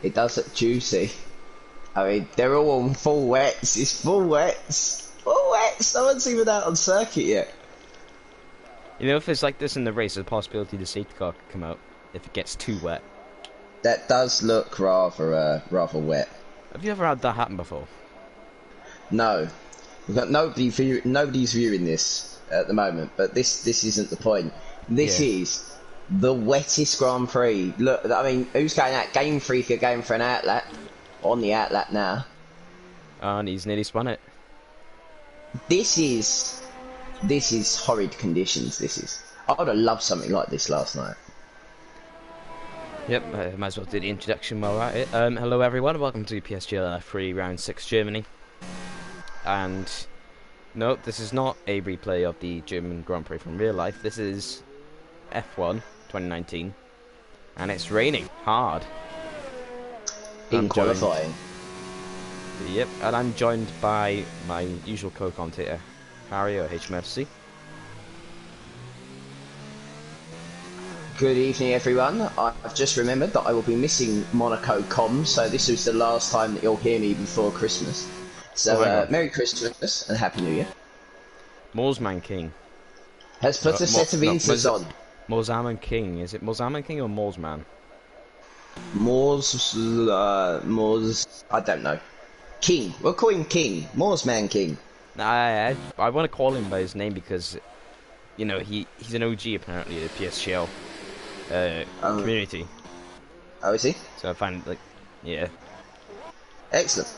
It does look juicy. I mean, they're all on full wets. It's full wets. Full wets. No one's even out on circuit yet. You know, if it's like this in the race, there's a possibility the safety car could come out if it gets too wet. That does look rather wet. Have you ever had that happen before? No, we've got nobody's viewing this at the moment. But this isn't the point. This is the wettest Grand Prix. Look, I mean, who's going out? Game Freak are going for an outlet. On the outlet now. And he's nearly spun it. This is horrid conditions. I would have loved something like this last night. Yep, might as well do the introduction while we're at it. Hello everyone, welcome to PSGL F3 Round 6 Germany. And no, this is not a replay of the German Grand Prix from real life. This is F1 2019. And it's raining hard. In qualifying. Yep, and I'm joined by my usual co-commentator, Harry or HMFC. Good evening, everyone. I've just remembered that I will be missing Monaco comms, so this is the last time that you'll hear me before Christmas. So, Merry Christmas and Happy New Year. Morsman King has put a set of inserts on. Morzaman King. Is it Morzaman King or Morsman? Moors, I don't know. King. We'll call him King. Morsman King. I want to call him by his name because, you know, he's an OG apparently at the PSGL community. Oh, is he? So I find, like, yeah. Excellent.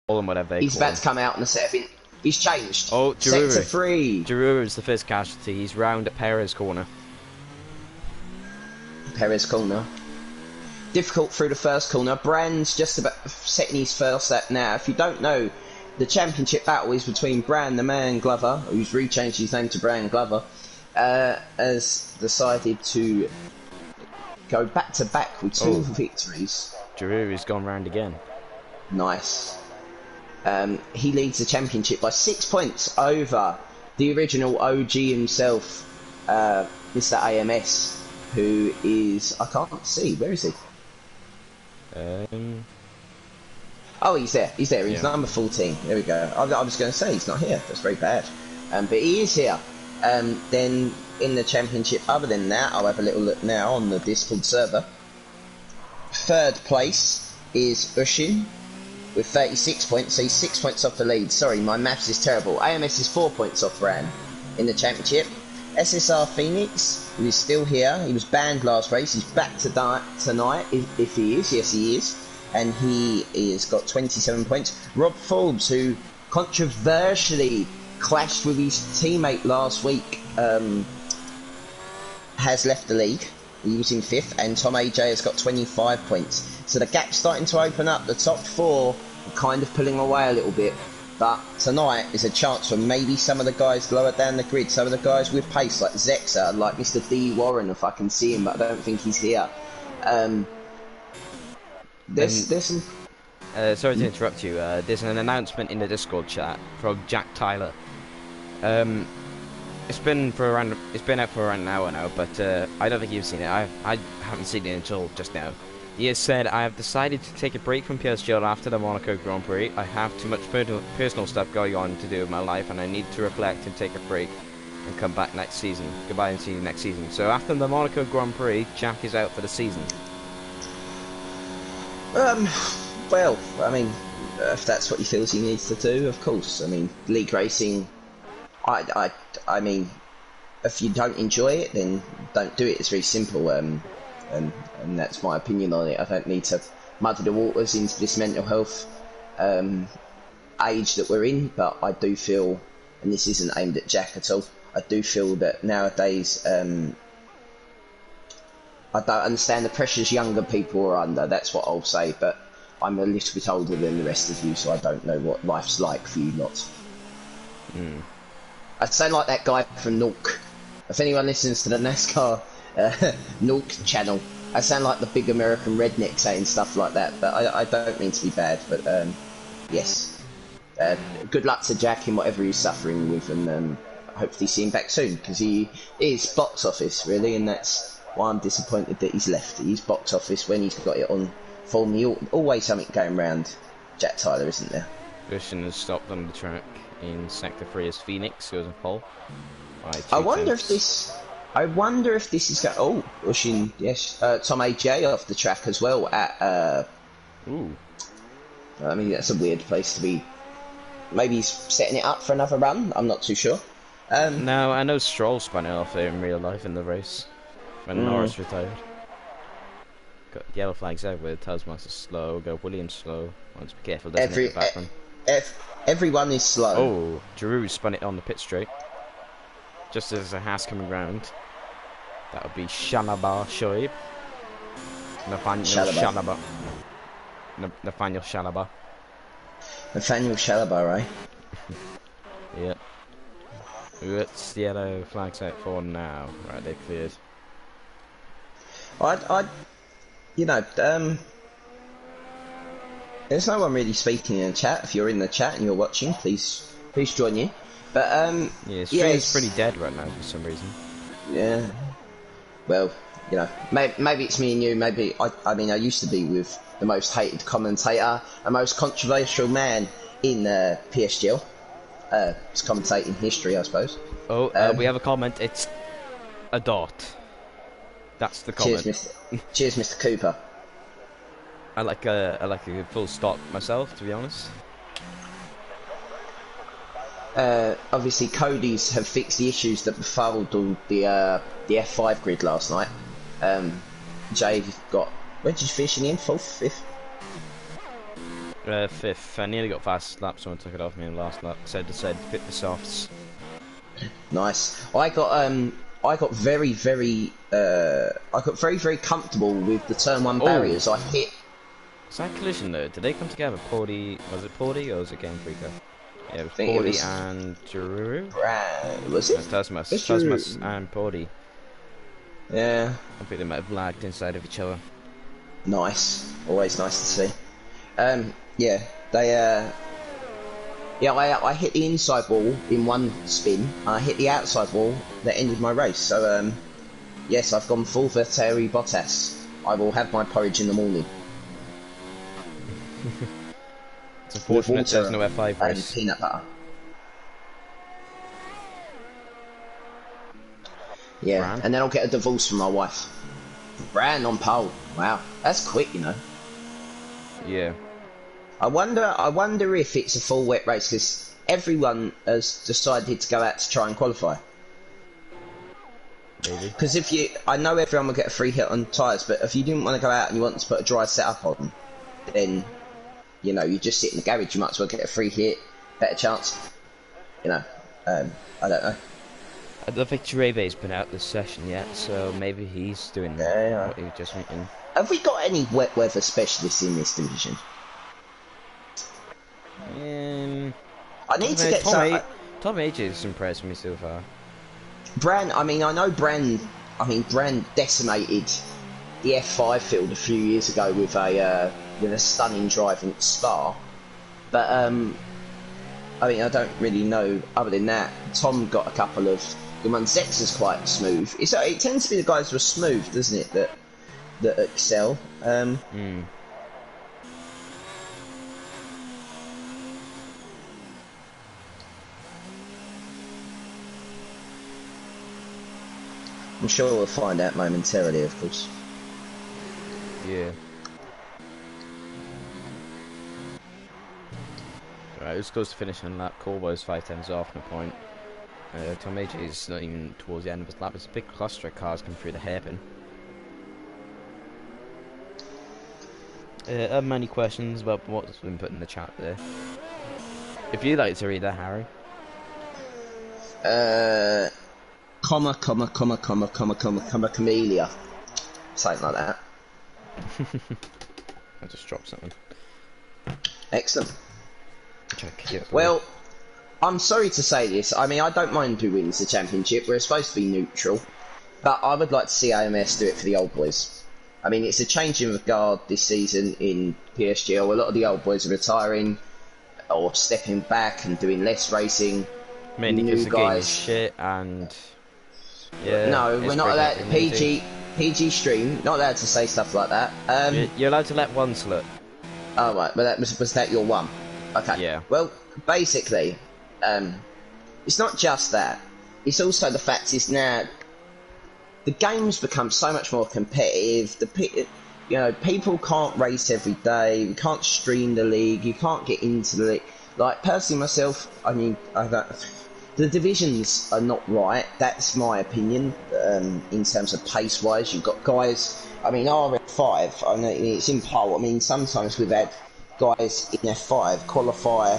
Call him whatever they He's call about to come out in a set of He's changed. Oh, Giroud. Sector 3. Giroud is the first casualty. He's round at Perez corner. Perez corner. Difficult through the first corner. Brand's just about setting his first lap now. If you don't know, the championship battle is between Brand, the man Glover, who's rechanged his name to Brand Glover, has decided to go back to back with two victories. Giroud has gone round again. Nice. He leads the championship by 6 points over the original OG himself, Mr. AMS, who is... I can't see. Where is he? Oh, he's there. He's there. He's number 14. There we go. I was going to say he's not here. That's very bad. But he is here. Then in the championship, other than that, I'll have a little look now on the Discord server. Third place is Ushin with 36 points. So he's 6 points off the lead. Sorry, my maths is terrible. AMS is 4 points off Bran in the championship. SSR Phoenix, who is still here. He was banned last race. He's back tonight, if he is. Yes, he is. And he has got 27 points. Rob Forbes, who controversially clashed with his teammate last week, has left the league. He was in 5th. And Tom AJ has got 25 points. So the gap's starting to open up. The top 4 are kind of pulling away a little bit. But tonight is a chance for maybe some of the guys lower down the grid, some of the guys with pace, like Zexa, like Mr. D. Warren, if I can see him, but I don't think he's here. There's some... sorry to interrupt you. There's an announcement in the Discord chat from Jack Tyler. It's been out for around an hour now, but I don't think you've seen it. I haven't seen it until just now. He has said, I have decided to take a break from PSGL after the Monaco Grand Prix. I have too much personal stuff going on to do with my life, and I need to reflect and take a break and come back next season. Goodbye and see you next season. So after the Monaco Grand Prix, Jack is out for the season. Well, I mean, if that's what he feels he needs to do, of course. I mean, league racing, I mean, if you don't enjoy it, then don't do it. It's very simple. And that's my opinion on it. I don't need to muddy the waters into this mental health age that we're in, but I do feel, and this isn't aimed at Jack at all, I do feel that nowadays I don't understand the pressures younger people are under. That's what I'll say, but I'm a little bit older than the rest of you, so I don't know what life's like for you lot. I sound like that guy from Nork. If anyone listens to the NASCAR Nork channel, I sound like the big American redneck saying stuff like that, but I don't mean to be bad, but yes. Good luck to Jack in whatever he's suffering with, and hopefully see him back soon, because he is box office, really, and that's why I'm disappointed that he's left. He's box office when he's got it on form. Always something going round Jack Tyler, isn't there? Christian has stopped on the track in Sector 3 as Phoenix goes in pole. I wonder if this is going. Oh, pushing yes, Tom AJ off the track as well at. Ooh. I mean that's a weird place to be. Maybe he's setting it up for another run. I'm not too sure. No, I know Stroll spun it off there in real life in the race when Norris retired. Got yellow flags everywhere. Tasmas is slow. Go Williams slow. Want to be careful. Doesn't hit the back one. Everyone is slow. Oh, Giroud spun it on the pit straight. Just as a Haas coming round. That would be Shalaba Shoaib. Nathaniel Shalaba. Nathaniel Shalaba. Nathaniel Shalaba, right? Yeah. What's the yellow flags out for now? Right, they've cleared. There's no one really speaking in the chat. If you're in the chat and you're watching, please join in. But yeah, stream's pretty dead right now for some reason. Yeah. Well, maybe it's me and you. Maybe I mean I used to be with the most hated commentator, the most controversial man in PSGL. It's commentating history, I suppose. Oh, we have a comment. It's a dot. That's the comment. Cheers, Mr. Cooper. I like a full stop myself, to be honest. Obviously, Cody's have fixed the issues that befuddled the F5 grid last night. Jay got. Where did you finish in the end? Fourth, fifth? Fifth. I nearly got fast lap. Someone took it off me in the last lap. Said fit the softs. Nice. I got very comfortable with the turn one barriers. I hit. Was that collision though? Did they come together? Porty, was it Porty or was it Game Freaker? Yeah, it was Porty and Giroud. Was it? Tasmas and Porty. Yeah. I think they might have lagged inside of each other. Nice. Always nice to see. Yeah, they. I hit the inside wall in one spin. I hit the outside wall that ended my race. So, yes, I've gone full Valtteri Bottas. I will have my porridge in the morning. It's unfortunate there's no F5 race. And peanut butter. Yeah, Bran. And then I'll get a divorce from my wife. Bran on pole. Wow, that's quick, Yeah. I wonder if it's a full wet race because everyone has decided to go out to try and qualify. Maybe. Because I know everyone will get a free hit on tyres, but if you didn't want to go out and you want to put a dry setup on, then you just sit in the garage. You might as well get a free hit, better chance. I don't know. I don't think Turebe's been out this session yet, so maybe he's doing what he was just thinking. Have we got any wet weather specialists in this division? I need to get Tom H has impressed me so far. Bran decimated the F5 field a few years ago with a stunning drive in Spa. But I don't really know other than that. Tom got a couple of good ones. Zexa's quite smooth. It tends to be the guys who are smooth, doesn't it, that excel. I'm sure we'll find out momentarily, of course. Yeah. Right, who's close to finishing lap? Corbo's 5 times off, no point. Tom AJ is not even towards the end of his lap. It's a big cluster of cars coming through the hairpin. I have many questions about what's been put in the chat there. If you'd like to read that, Harry. Camellia. Something like that. I just dropped something. Excellent. Well, I'm sorry to say this. I mean, I don't mind who wins the championship. We're supposed to be neutral. But I would like to see AMS do it for the old boys. I mean, it's a changing of guard this season in PSGL. A lot of the old boys are retiring or stepping back and doing less racing. Mainly because the game is shit and... Yeah, no, we're not allowed. PG stream. Not allowed to say stuff like that. You're allowed to let one slip. Oh right, but was that your one? Okay. Yeah. Well, basically, it's not just that. It's also the fact is now the game's become so much more competitive. People can't race every day. We can't stream the league. You can't get into the league. Like personally, myself, I mean, the divisions are not right. That's my opinion. In terms of pace-wise, you've got guys. I mean, RF5. I know it's in pole. I mean, sometimes we've had guys in F5 qualify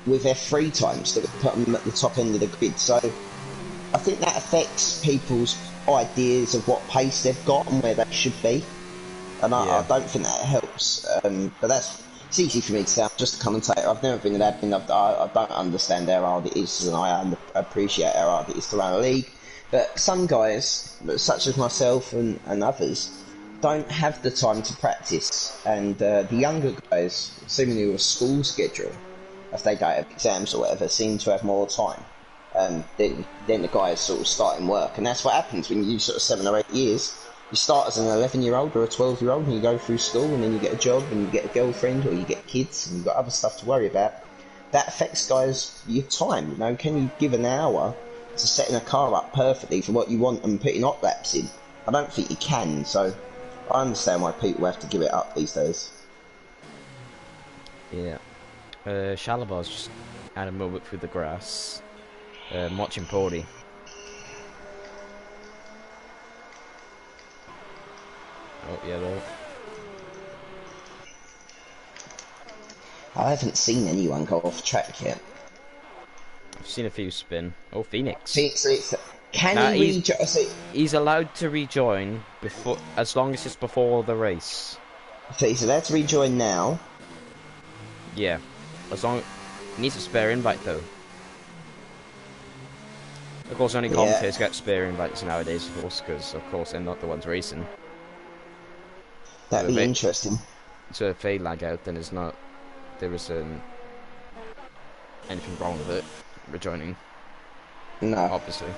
with F3 times that put them at the top end of the grid. So I think that affects people's ideas of what pace they've got and where they should be. And I don't think that helps. But it's easy for me to say. I'm just a commentator. I've never been an admin. I don't understand how hard it is, and I appreciate how hard it is to run a league. But some guys, such as myself and others, don't have the time to practice. And the younger guys, seemingly with a school schedule, if they don't have exams or whatever, seem to have more time. Then the guys sort of starting work. And that's what happens when you sort of 7 or 8 years. You start as an 11-year-old or a 12-year-old and you go through school and then you get a job and you get a girlfriend or you get kids and you've got other stuff to worry about. That affects guys your time, you know. Can you give an hour to setting a car up perfectly for what you want and putting hot laps in? I don't think you can, so I understand why people have to give it up these days. Yeah. Shalabar's just had a moment through the grass. Watching Porty. Oh, yellow. I haven't seen anyone go off track yet. I've seen a few spin. Oh, Phoenix. Can he rejoin? He's allowed to rejoin before, as long as it's before the race. So he's allowed to rejoin now. Yeah, as long he needs a spare invite though. Of course, only commentators get spare invites nowadays, of course, because of course they're not the ones racing. That'd be interesting. So if they lag out, then there isn't anything wrong with it rejoining. No, obviously.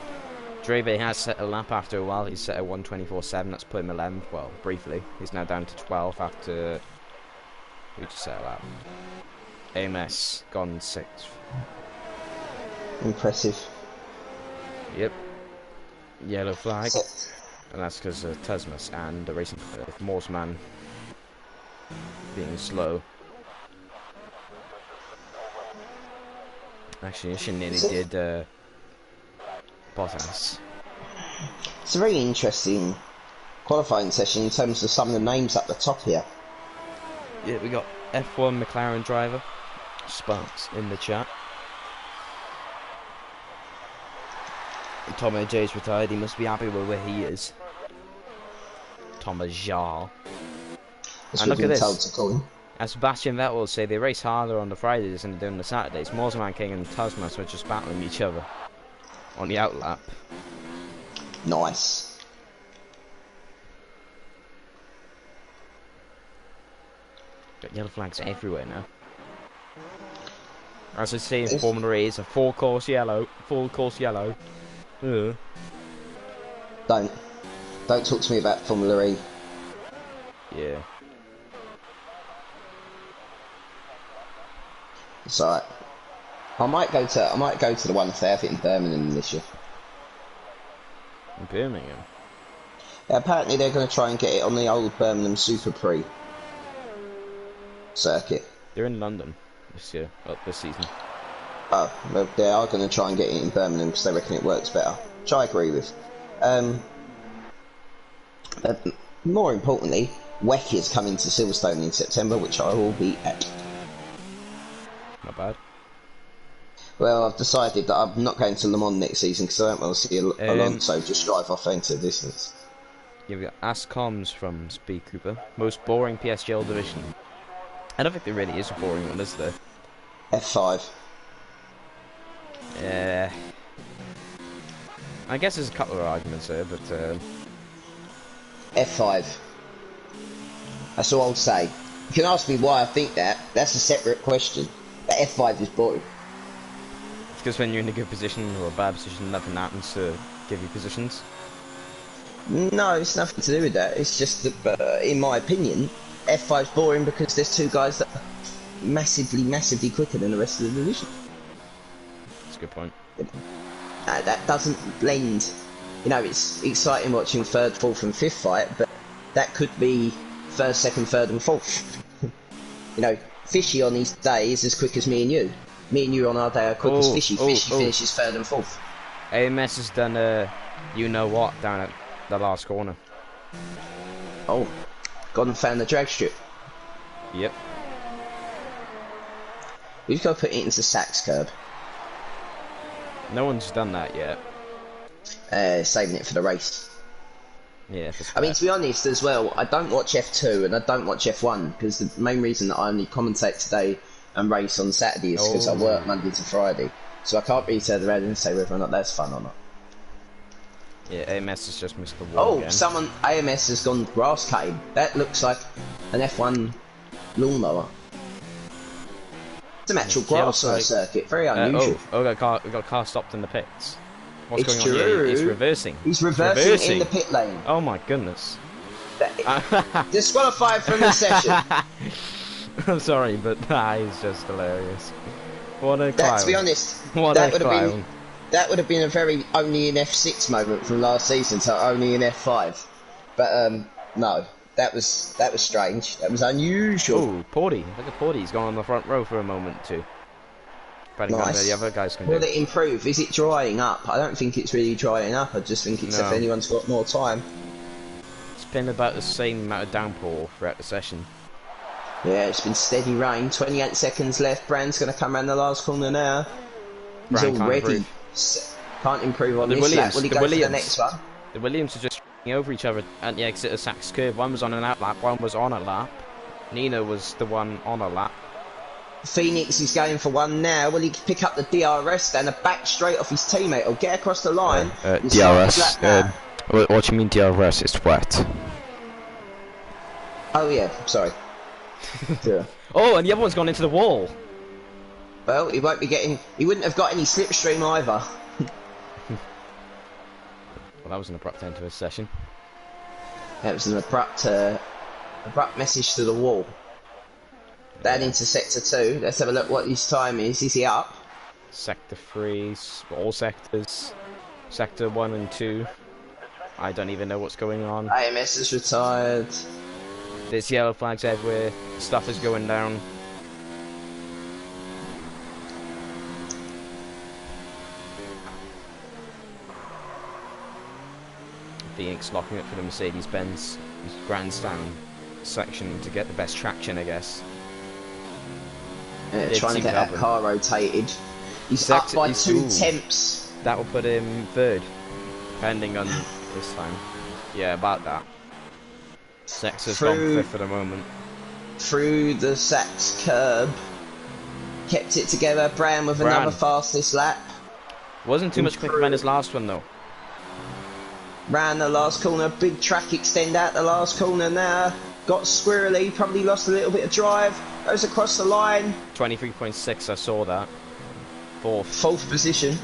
Dreve has set a lap after a while. He's set a 1:24.7. That's put him 11th. Well, briefly, he's now down to 12 after. Who just set a lap? AMS gone 6th. Impressive. Yep. Yellow flag. And that's because of Tasmus and the racing Morseman being slow. Actually, she nearly did Bottas. It's a very interesting qualifying session in terms of some of the names up the top here. Yeah, we got F1 McLaren driver Sparks in the chat. Tom J's retired, he must be happy with where he is. Thomas Jar. And look at this. As Sebastian Vettel will say, they race harder on the Fridays than they do on the Saturdays. Morseman King and Tasmas were just battling each other on the outlap. Nice. Got yellow flags everywhere now. As I say in Formula E, it's a full course yellow. Don't talk to me about Formula E. Yeah. It's alright. I might go to the one if they have it in Birmingham this year. In Birmingham? Yeah, apparently they're going to try and get it on the old Birmingham Super Prix circuit. They're in London this year, this season. Oh, well, they are going to try and get it in Birmingham because they reckon it works better, which I agree with. More importantly, WEC is coming to Silverstone in September, which I will be at. Not bad. Well, I've decided that I'm not going to Le Mans next season because I don't want to see Alonso just drive off into the distance. Yeah, we got Ascoms from Speed Cooper. Most boring PSGL division. I don't think there really is a boring one, is there? F5. Yeah. I guess there's a couple of arguments there, but F5. That's all I'll say. You can ask me why I think that. That's a separate question. But F5 is boring. It's because when you're in a good position or a bad position, nothing happens to give you positions. No, it's nothing to do with that. It's just that, in my opinion, F5's boring because there's two guys that are massively, massively quicker than the rest of the division. That's a good point. That doesn't blend. You know, it's exciting watching third, fourth, and fifth fight, but that could be first, second, third, and fourth. You know, Fishy on his day is as quick as me and you. Me and you on our day are quick as Fishy. Fishy finishes third and fourth. AMS has done you know what down at the last corner. Oh, gone and found the drag strip. Yep. We've got to put it into Sachs curb. No one's done that yet. Saving it for the race. Yeah. I mean, to be honest as well, I don't watch F2 and I don't watch F1 because the main reason that I only commentate today and race on Saturday is because I work Monday to Friday. So I can't really turn around and say whether or not that's fun or not. Yeah, AMS has just missed the wall again. Someone, AMS has gone grass cutting. That looks like an F1 lawnmower. It's an actual grass on a circuit, very unusual. We got a car stopped in the pits. What's It's going on true. here? He's reversing. He's reversing in the pit lane. Oh my goodness. Disqualified from the session. I'm sorry, but that is just hilarious. What a clown. To be honest, what that a would clown. have been that would have been a very only in F6 moment from last season, so only in F5. But no, that was strange. That was unusual. Oh, Porty. Look at Porty. He's gone on the front row for a moment too. Depending on what the other guys can do. Will it improve? Is it drying up? I don't think it's really drying up. I just think it's if anyone's got more time. It's been about the same amount of downpour throughout the session. Yeah, it's been steady rain. 28 seconds left. Brand's going to come around the last corner now. He's already can't improve on this lap. Will he go for the next one? The Williams are just over each other at the exit of Sachs curve. One was on an out lap, one was on a lap. Nino was the one on a lap. Phoenix is going for one now. Will he pick up the DRS and a back straight off his teammate? He'll get across the line. DRS. What do you mean DRS? It's wet. Oh yeah, sorry. Yeah. Oh, and the other one's gone into the wall. Well, he won't be getting. He wouldn't have got any slipstream either. Well, that was an abrupt end to his session. That was an abrupt message to the wall. Down into sector 2. Let's have a look what his time is. Is he up? Sector 3, all sectors. Sector 1 and 2. I don't even know what's going on. AMS is retired. There's yellow flags everywhere. Stuff is going down. Phoenix locking up for the Mercedes-Benz grandstand section to get the best traction, I guess. Yeah, trying to get that car rotated. He's up by 2 tenths. That will put him third, depending on this time. Yeah, about that. Sex's gone fifth for the moment. Through the Sachs curb. Kept it together. Brown with another fastest lap. Wasn't too much quicker than his last one though. Ran the last corner. Big track extend out the last corner now. Got squirrely. Probably lost a little bit of drive. Goes across the line. 23.6, I saw that. Fourth position.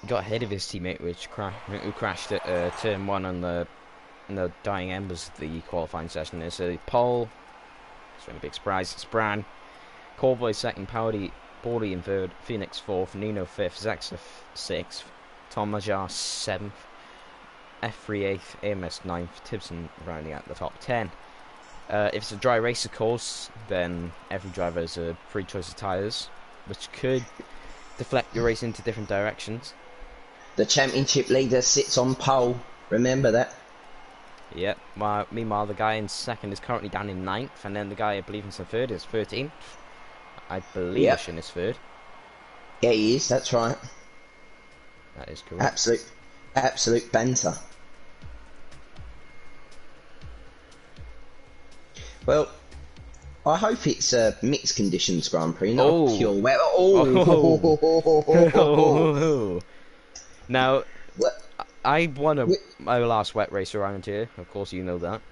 Got ahead of his teammate, who crashed at turn 1 on the dying embers of the qualifying session. There's a pole. It's really a big surprise. It's Bran. Corvoy second, Powdy in third, Phoenix fourth, Nino fifth, Zaxa sixth, Tom Majar seventh, F3 8th, AMS 9th, Tibson rounding out the top 10. If it's a dry race, of course, then every driver has a free choice of tyres, which could deflect your race into different directions. The championship leader sits on pole. Remember that. Yep. Meanwhile, the guy in second is currently down in 9th, and then the guy I believe in third is 13th. I believe Shin is third. Yeah, he is. That's right. That is cool. Absolute banter. Well, I hope it's mixed conditions Grand Prix, not pure weather. Now, I won my last wet race around here. Of course, you know that.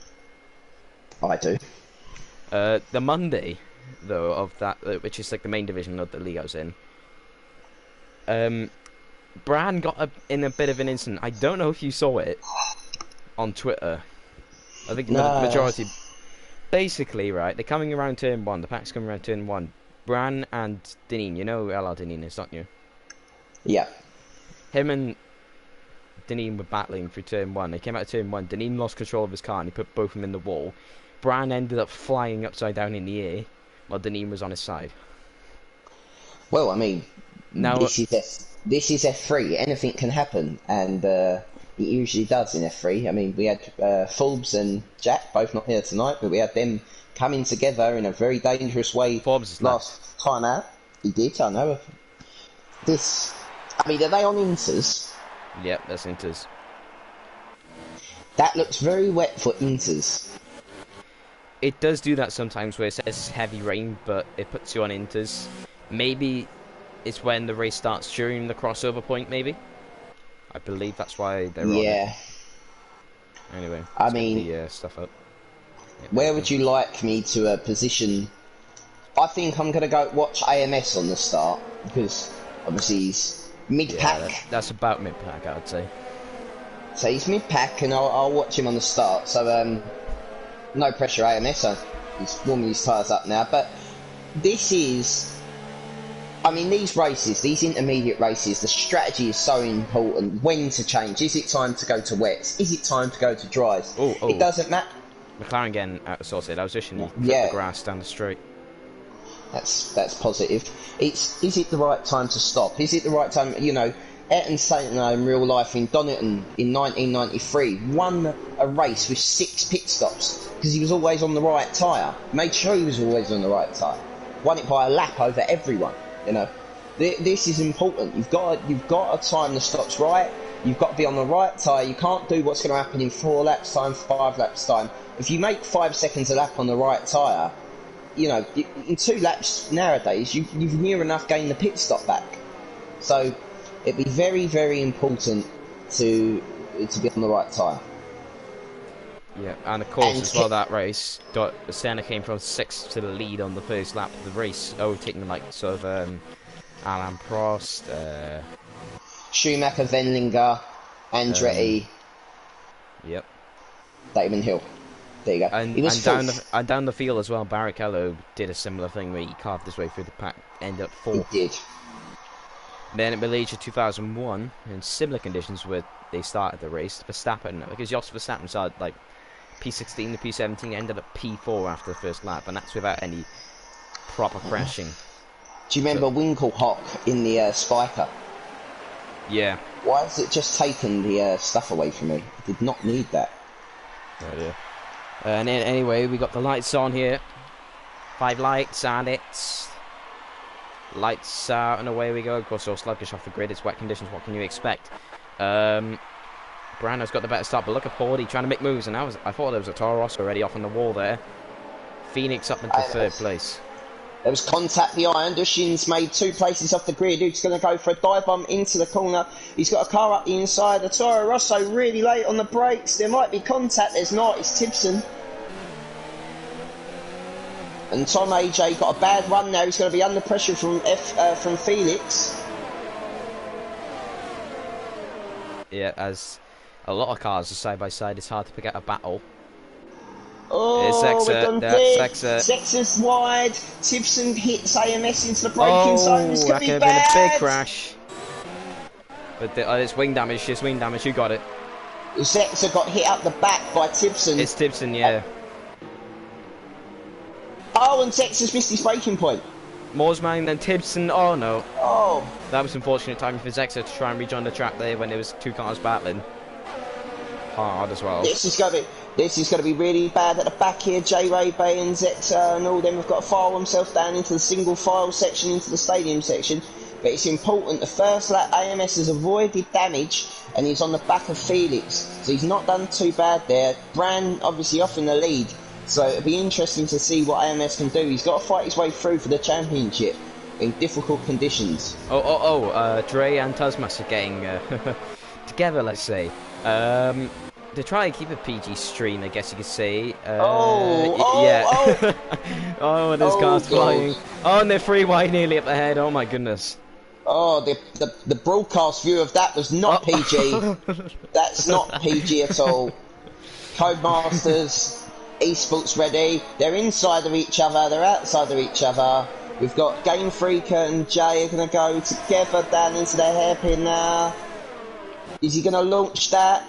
I do. The Monday, though, of that, which is like the main division of the league I was in, Bran got in a bit of an incident. I don't know if you saw it on Twitter. I think the majority. Basically, right, they're coming around turn 1. The pack's coming around turn 1. Bran and Deneen, you know who LR Deneen is, don't you? Yeah. Him and Deneen were battling through turn 1. They came out of turn 1. Deneen lost control of his car and he put both of them in the wall. Bran ended up flying upside down in the air while Deneen was on his side. Well, I mean, now this is F3. Anything can happen, and it usually does in F3. I mean, we had Forbes and Jack both not here tonight, but we had them coming together in a very dangerous way last time out. He did, I know. I mean, are they on Inters? Yep, that's Inters. That looks very wet for Inters. It does do that sometimes where it says heavy rain, but it puts you on Inters. Maybe it's when the race starts during the crossover point, maybe? I believe that's why they're on it. Anyway, I mean, the stuff up. Where would you like me to position? I think I'm going to go watch AMS on the start, because obviously he's mid-pack. Yeah, that's about mid-pack, I would say. So he's mid-pack, and I'll watch him on the start. So, no pressure AMS. He's warming his tyres up now. But this is... I mean, these races, these intermediate races, the strategy is so important. When to change? Is it time to go to wets? Is it time to go to dries? It doesn't matter. McLaren getting out of sorted. I was wishing he put the grass down the straight. That's positive. Is it the right time to stop? Is it the right time? You know, Ayrton Senna in real life in Donington in 1993 won a race with 6 pit stops because he was always on the right tyre. Made sure he was always on the right tyre. Won it by a lap over everyone. You know, this is important. You've got to time the stops right. You've got to be on the right tyre. You can't do what's going to happen in 4 laps time, 5 laps time. If you make 5 seconds a lap on the right tyre, you know, in 2 laps nowadays, you've near enough gained the pit stop back. So it'd be very, very important to be on the right tyre. Yeah, and of course as well that race, Senna came from 6th to the lead on the first lap of the race, overtaking like sort of Alain Prost, Schumacher, Wendlinger, Andretti. Yep. Damon Hill. There you go. And down the field as well, Barrichello did a similar thing where he carved his way through the pack, ended up 4th. He did. Then at Malaysia 2001, in similar conditions where they started the race, Verstappen, because Jos Verstappen started like P16 to P17, ended up P4 after the first lap, and that's without any proper crashing. Do you remember Winkelhock in the Spiker? Yeah. Why has it just taken the stuff away from me? I did not need that. Oh dear. And then, anyway, we got the lights on here. 5 lights, and it's lights out, and away we go. Of course, so sluggish off the grid. It's wet conditions. What can you expect? Brano's got the better start, but look at Porty trying to make moves, and I thought there was a Toro Rosso already off on the wall there. Phoenix up into 3rd place. There was contact behind. Ushin's made 2 places off the grid. He's going to go for a dive bomb into the corner. He's got a car up the inside. The Toro Rosso really late on the brakes. There might be contact. There's not. It's Tibson. And Tom AJ got a bad run now. He's going to be under pressure from Felix. Yeah, as a lot of cars are side by side, it's hard to pick out a battle. Oh, Sexa's wide. Tibson hits AMS into the braking zone. It's going to be bad. Been a big crash. But it's wing damage. It's wing damage. You got it. Zexa got hit up the back by Tibson. It's Tibson, yeah. Oh, and Zexa's missed his braking point. Morsman, then Tibson. Oh no. Oh. That was unfortunate timing for Zexa to try and rejoin the track there when there was 2 cars battling. Hard as well. This is going to be really bad at the back here. J Ray Bay and Zexa and all them have got to file themselves down into the single file section, into the stadium section. But it's important. The first lap, AMS has avoided damage, and he's on the back of Felix, so he's not done too bad there. Bran obviously off in the lead, so it'll be interesting to see what AMS can do. He's got to fight his way through for the championship in difficult conditions. Dre and Tasmas are getting together, let's say. To try and keep a PG stream, I guess you could say. Oh, there's cars flying. Oh, and they're free wide nearly up the head. Oh my goodness. Oh, the broadcast view of that was not PG. That's not PG at all. Codemasters, esports ready. They're inside of each other. They're outside of each other. We've got Game Freak and Jay are going to go together down into their hairpin now. Is he going to launch that?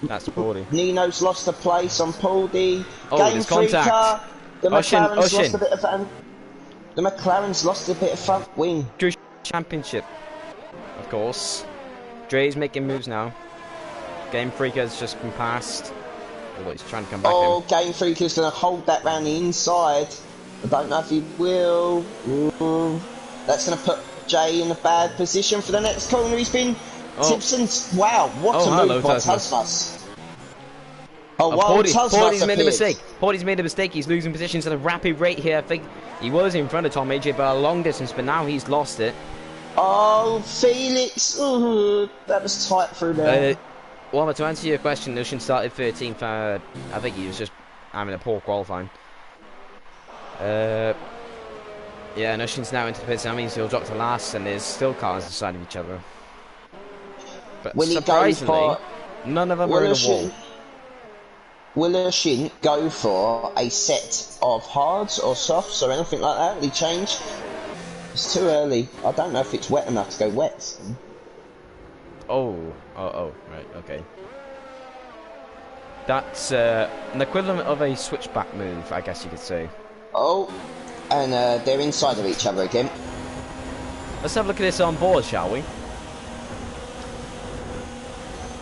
That's Paulie. Nino's lost a place on Paulie. Oh, Game there's Freaker. contact. The McLaren's Ushin. lost a bit of the McLaren's lost a bit of front wing. Championship, of course. Dre's making moves now. Game Freaker's just been passed. Although he's trying to come back in. Game Freaker's going to hold that round the inside. I don't know if he will. Ooh. That's going to put Jay in a bad position for the next corner. He's been... Tipson's... Wow, what a move by Tasmas. Oh, wow, Paulie's made a mistake. Paulie's made a mistake. He's losing positions at a rapid rate here. I think he was in front of Tom AJ by a long distance, but now he's lost it. Oh, Felix. Ooh, that was tight through there. Well, but to answer your question, Nushin started 13th. I think he was just having a poor qualifying. Yeah, Nushin's now into the pits. That means he'll drop to last, and there's still cars on the side of each other. But when surprisingly, none of them are in the wall. Will Nushin go for a set of hards or softs or anything like that? Will he change? It's too early. I don't know if it's wet enough to go wet. Oh, right, okay. That's an equivalent of a switchback move, I guess you could say. Oh, and they're inside of each other again. Let's have a look at this on board, shall we?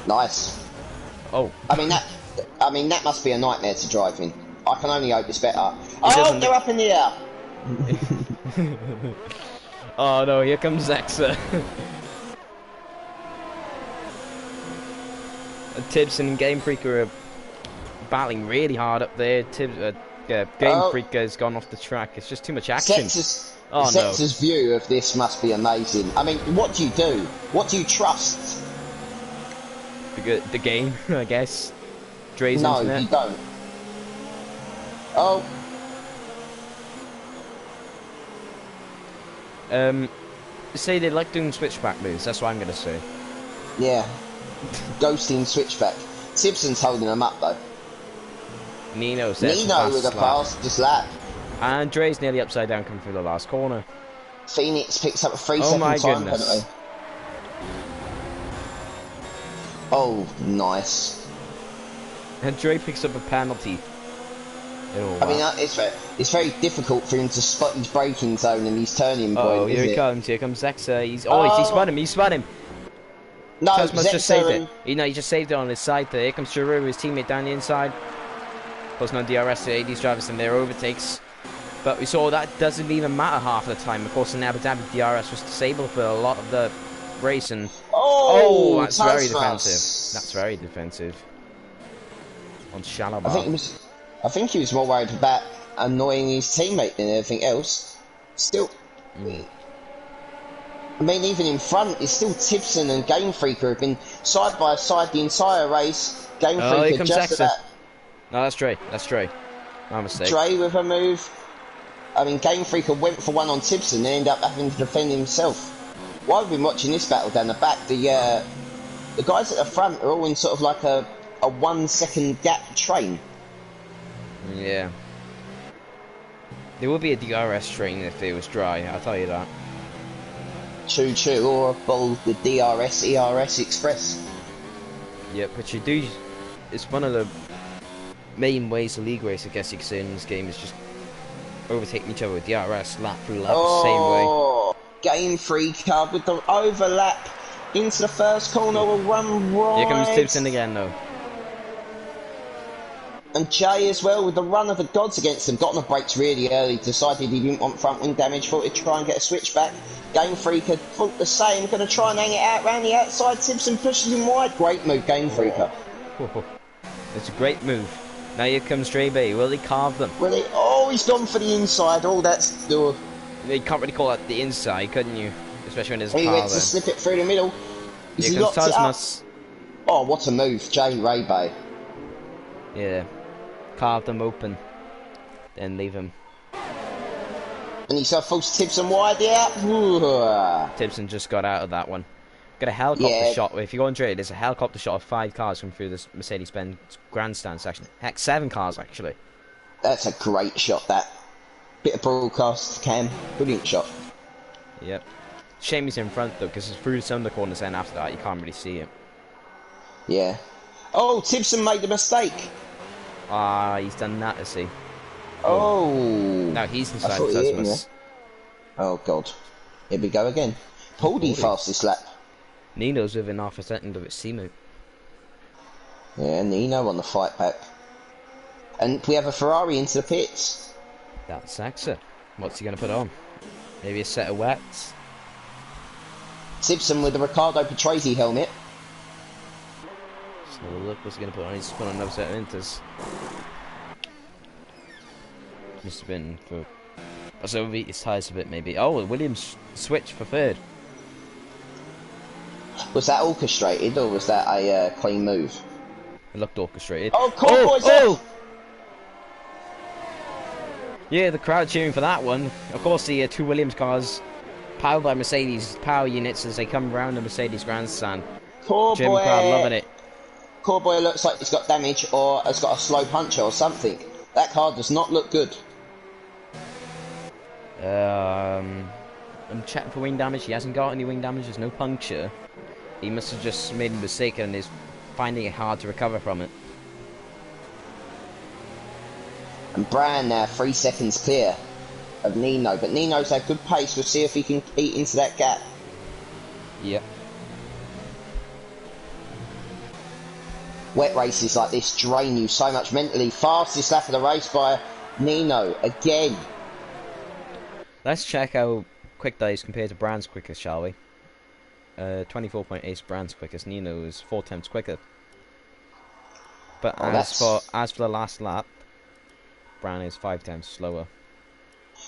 Nice. Oh. I mean that must be a nightmare to drive in. I can only hope it's better. Oh, they're up in the air. Oh no, here comes Zexa. Tibson and Game Freaker are battling really hard up there. Game Freaker has gone off the track. It's just too much action. Zex's view of this must be amazing. I mean, what do you do? What do you trust? The game, I guess. Dre's no, internet. You don't. Oh. Say they like doing switchback moves. That's what I'm gonna say. Yeah. Ghosting switchback. Simpson's holding them up though. Nino with the fastest lap. And Dre's nearly upside down coming through the last corner. Phoenix picks up a 3-second time penalty. Oh, nice. And Dre picks up a penalty. I mean, it's very difficult for him to spot his braking zone and his turning point. Oh, here he comes. Here comes Zexa. He spun him. He spun him. No, Tasmas just saved it. He just saved it on his side there. Here comes Giroux, his teammate down the inside. Posting on DRS to these drivers and their overtakes. But we saw that doesn't even matter half the time. Of course, in Abu Dhabi, DRS was disabled for a lot of the race. And that's Tasmas. very defensive. That's very defensive. On shallow bar. I think he was more worried about annoying his teammate than anything else. Still, I mean, even in front, it's still Tipson and Game Freaker have been side by side the entire race. Game Freaker just about. No, that's Dre. That's Dre. My mistake. Dre with a move. I mean, Game Freaker went for one on Tipson and ended up having to defend himself. While we've been watching this battle down the back, the guys at the front are all in sort of like a 1 second gap train. Yeah. There would be a DRS train if it was dry, I'll tell you that. Choo-choo, or the DRS, ERS Express. Yep, which you do... It's one of the main ways to league race, I guess you could say, in this game, is just overtaking each other with DRS, lap through lap, the same way. Game Freaker with the overlap into the first corner will run right. Here comes Tipson again, though. And Jay as well, with the run of the gods against him. Got on the brakes really early, decided he didn't want front wing damage, thought he'd try and get a switch back. Game Freaker thought the same, going to try and hang it out round the outside. Tipson pushes him wide. Great move, Game Freaker. It's a great move. Now here comes Dre Bay. Will he carve them? Will he? Oh, he's gone for the inside. Oh, that's... You can't really call that the inside, couldn't you? Especially when there's a car there. He went there. to slip it through the middle. Here comes Tasmas. Oh, what a move, Jay Ray Bay. Yeah. Carve them open. Then leave him. And he's got false Tibbs wide out. Ooh. Tibbs just got out of that one. Got a helicopter Yeah. shot. If you go on Twitter, there's a helicopter shot of 5 cars come through this Mercedes-Benz grandstand section. Heck, 7 cars actually. That's a great shot, that. Bit of broadcast cam. Brilliant shot. Yep. Shame he's in front though, because it's through some of the corners, then after that you can't really see him. Yeah. Oh, Tibbs made a mistake. Ah, he's done that, has he? Oh. No, he's inside thought the he hit him, Tasmus. Oh, God. Here we go again. Pauldy fastest lap. Nino's within half a second of its teammate. Yeah, Nino on the fight back. And we have a Ferrari into the pits. That's Saxa. What's he going to put on? Maybe a set of wets? Simpson with the Riccardo Patrese helmet. So look, what's he going to put on? He's put on another set of Inters. Must have been for... So overheat his tyres a bit, maybe. Oh, Williams switched for third. Was that orchestrated or was that a clean move? It looked orchestrated. Oh, Corboy's off! Yeah, the crowd cheering for that one. Of course, the 2 Williams cars, powered by Mercedes power units as they come round the Mercedes grandstand. Jim crowd loving it. Corboy looks like he's got damage or has got a slow puncher or something. That car does not look good. I'm checking for wing damage. He hasn't got any wing damage. There's no puncture. He must have just made a mistake and is finding it hard to recover from it. And Brand now 3 seconds clear of Nino, but Nino's had good pace. We'll see if he can eat into that gap. Yep. Wet races like this drain you so much mentally. Fastest lap of the race by Nino again. Let's check how quick that is compared to Brand's quickest, shall we? 24.8 is Brand's quickest. Nino is 4 times quicker. But as for the last lap, Brand is 5 times slower.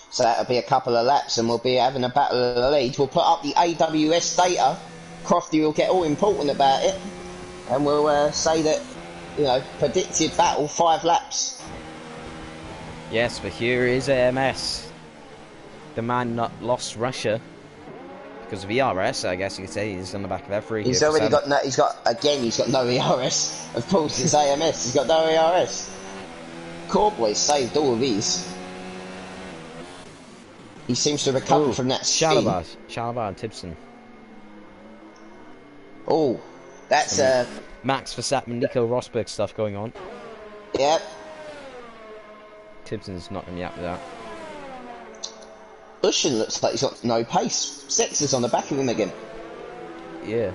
So that'll be a couple of laps and we'll be having a battle of the lead. We'll put up the AWS data. Crofty will get all important about it. And we'll say that, you know, predicted battle 5 laps. Yes, but here is AMS. The man not lost Russia because of ERS, I guess you could say. He's on the back of every. He's already got no. He's got no ERS. Of course, it's AMS. He's got no ERS. Corboy saved all of these. He seems to recover from that spin. Shalabar and Tibbs. Oh, that's Max Verstappen, Nico Rosberg stuff going on. Yep. Tibbs not going to be happy with that. Ushin looks like he's got no pace. Sexer's on the back of him again. Yeah.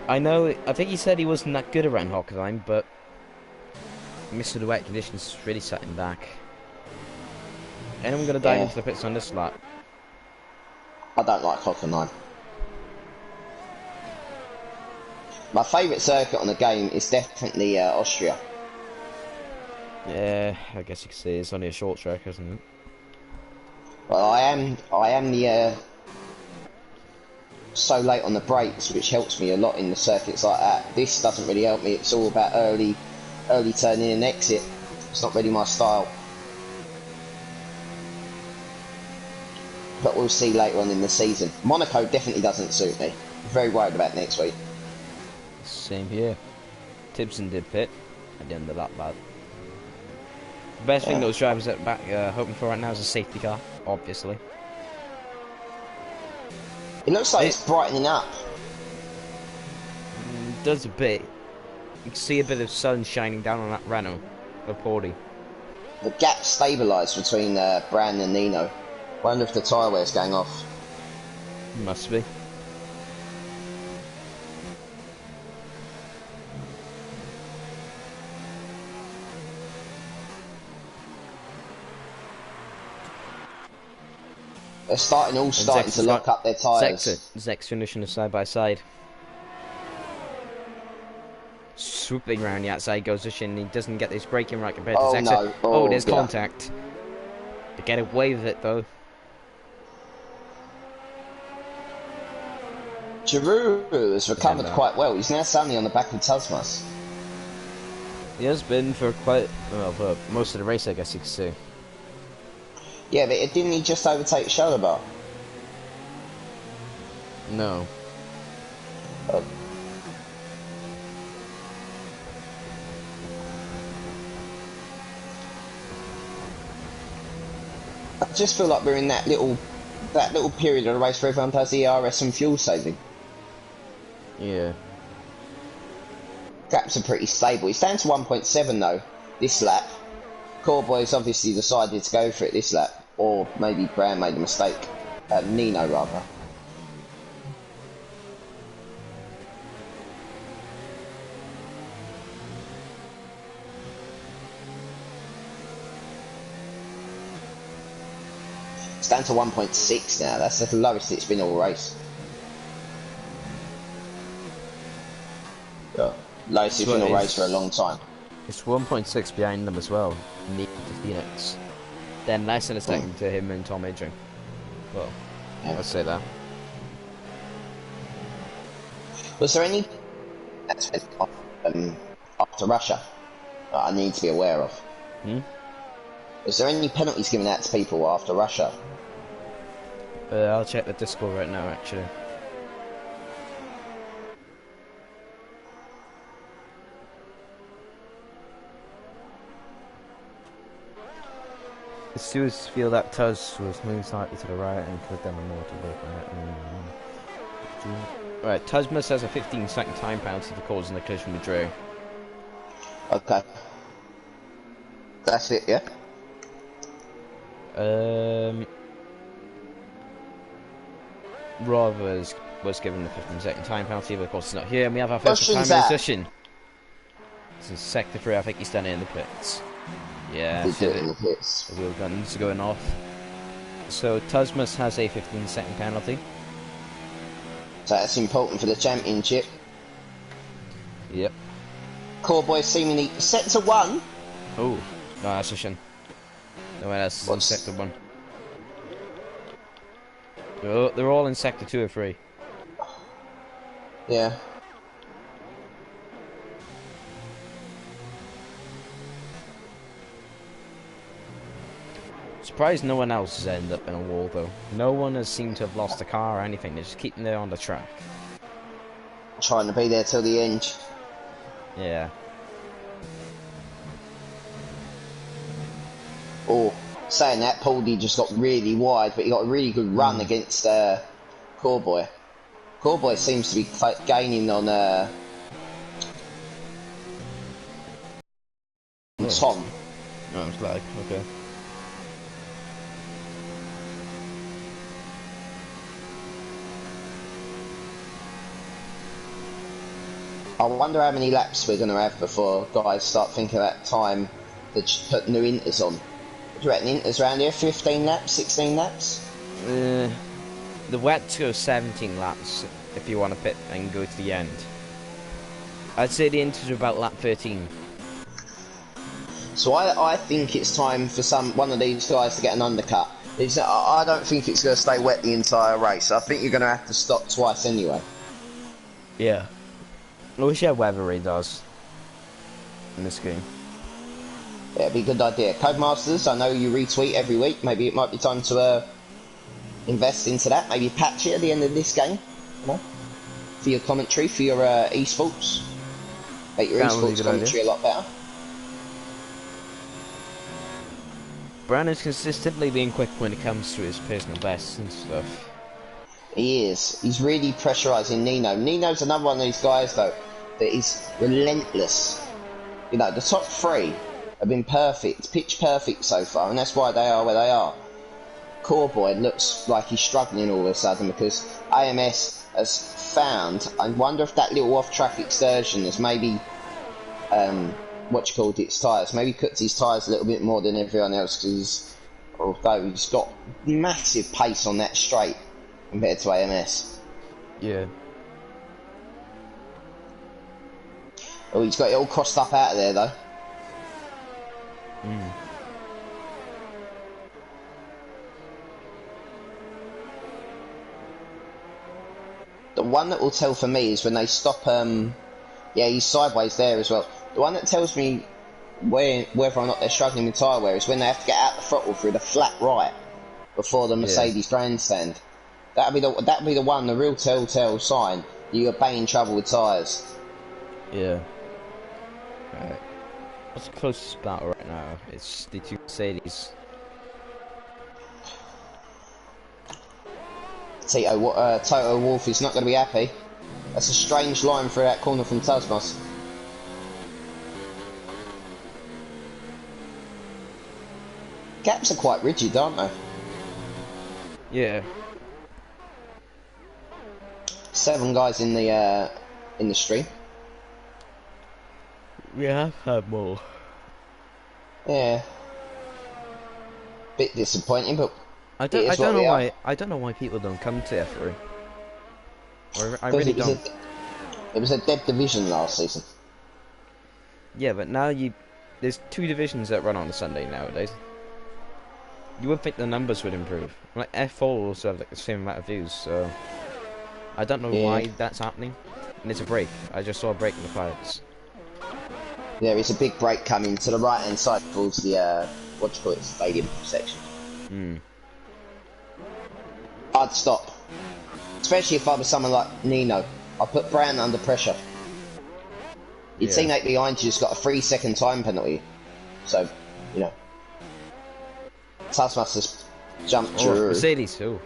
I know, I think he said he wasn't that good around Hockenheim, but Mr. the wet conditions really set him back. Anyone going to dive into the pits on this lap? I don't like Hockenheim. My favourite circuit on the game is definitely Austria. Yeah, I guess you could say it's only a short track, isn't it? Well, I am the so late on the brakes, which helps me a lot in the circuits like that. This doesn't really help me. It's all about early turning and exit. It's not really my style. But we'll see later on in the season. Monaco definitely doesn't suit me. I'm very worried about next week. Same here. Tibbs did pit at the end of that lap. The best thing those drivers at back hoping for right now is a safety car, obviously. It looks like it's brightening up. It does a bit. You can see a bit of sun shining down on that Renault of Porty. The gap stabilised between Brand and Nino. Wonder if the tyre wear's going off. Must be. They're starting to lock up their tyres. Zex finishing the side by side. Swooping round the outside goes Ushin. He doesn't get this braking right compared to Zex. No. Oh, there's contact. To get away with it though. Giroud has recovered quite well. He's now suddenly on the back of Tasmas. He has been for for most of the race, I guess you could say. Yeah, but didn't he just overtake shoulder bar? No. Oh. I just feel like we're in that little period of the race where everyone does ERS and fuel saving. Yeah. Gaps are pretty stable. It's down to 1.7 though, this lap. Core Boys obviously decided to go for it this lap, or maybe Brown made a mistake. Nino rather. It's down to 1.6 now. That's the lowest it's been all race. Yeah. Lowest it's been all race for a long time. It's 1.6 behind them as well. Need to Phoenix. Then less than a second to him and Tom Adrian. Well, yeah. Let's say that. Was there any after Russia that I need to be aware of? Was there any penalties given out to people after Russia? I'll check the Discord right now, actually. The stewards feel that Tuz was moving slightly to the right and could have done more to work on it. Right, Tuzmus has a 15-second time penalty for causing the collision with Drew. Okay. That's it, yeah? Rob was given the 15-second time penalty, but of course it's not here. And we have our first time musician. This is Sector 3, I think he's done it in the pits. Yeah, he did it in the pits. The wheel guns are going off. So Tuzmus has a 15-second penalty. So that's important for the championship. Yep. Core Boys seemingly Sector 1. Oh, no, that's a shin. No one else is in Sector 1. Oh, they're all in Sector 2 or 3. Yeah. Surprised no one else has ended up in a wall though. No one has seemed to have lost a car or anything. They're just keeping there on the track. Trying to be there till the end. Yeah. Oh, saying that, Pauldy just got really wide, but he got a really good run against Core Boy. Core Boy seems to be gaining on Tom. Oh, it's like, okay. I wonder how many laps we're going to have before guys start thinking about time to put new inters on. What do you reckon, inters around here? 15 laps? 16 laps? The wets go 17 laps if you want to pit and go to the end. I'd say the inters are about lap 13. So I think it's time for one of these guys to get an undercut. I don't think it's going to stay wet the entire race. I think you're going to have to stop twice anyway. Yeah. I wish you had weather radars in this game. Yeah, it'd be a good idea. Codemasters, I know you retweet every week. Maybe it might be time to invest into that. Maybe patch it at the end of this game. You know, for your commentary, for your esports. Make your esports commentary a lot better. Brandon's consistently being quick when it comes to his personal bests and stuff. He is. He's really pressurising Nino. Nino's another one of these guys, though, that is relentless. You know, the top three have been perfect, pitch perfect so far, and that's why they are where they are. Core Boy looks like he's struggling all of a sudden because AMS has found, I wonder if that little off-track excursion has maybe, its tyres, maybe cuts his tyres a little bit more than everyone else because although he's got massive pace on that straight compared to AMS. Yeah. Oh, he's got it all crossed up out of there, though. The one that will tell for me is when they stop, yeah, he's sideways there as well. The one that tells me whether or not they're struggling with tyre wear is when they have to get out the throttle through the flat right before the Mercedes grandstand. That'd be the one, the real telltale sign you're in trouble with tyres. Yeah. Right. What's the closest battle right now? It's the two Mercedes. Toto Wolff is not going to be happy. That's a strange line through that corner from Tasmas. Gaps are quite rigid, aren't they? Yeah. 7 guys in the stream. We have had more. Yeah. Bit disappointing, but I don't know why people don't come to F3. I really don't. It was a dead division last season. Yeah, but now there's 2 divisions that run on a Sunday nowadays. You would think the numbers would improve. Like F4 also have like the same amount of views, so I don't know why that's happening. And it's a break. I just saw a break in the clouds. There is a big break coming to the right hand side towards the stadium section. I'd stop. Especially if I was someone like Nino. I'd put Brown under pressure. Your teammate behind you just got a 3-second time penalty. So, you know. Tuss must have jumped through. Mercedes too.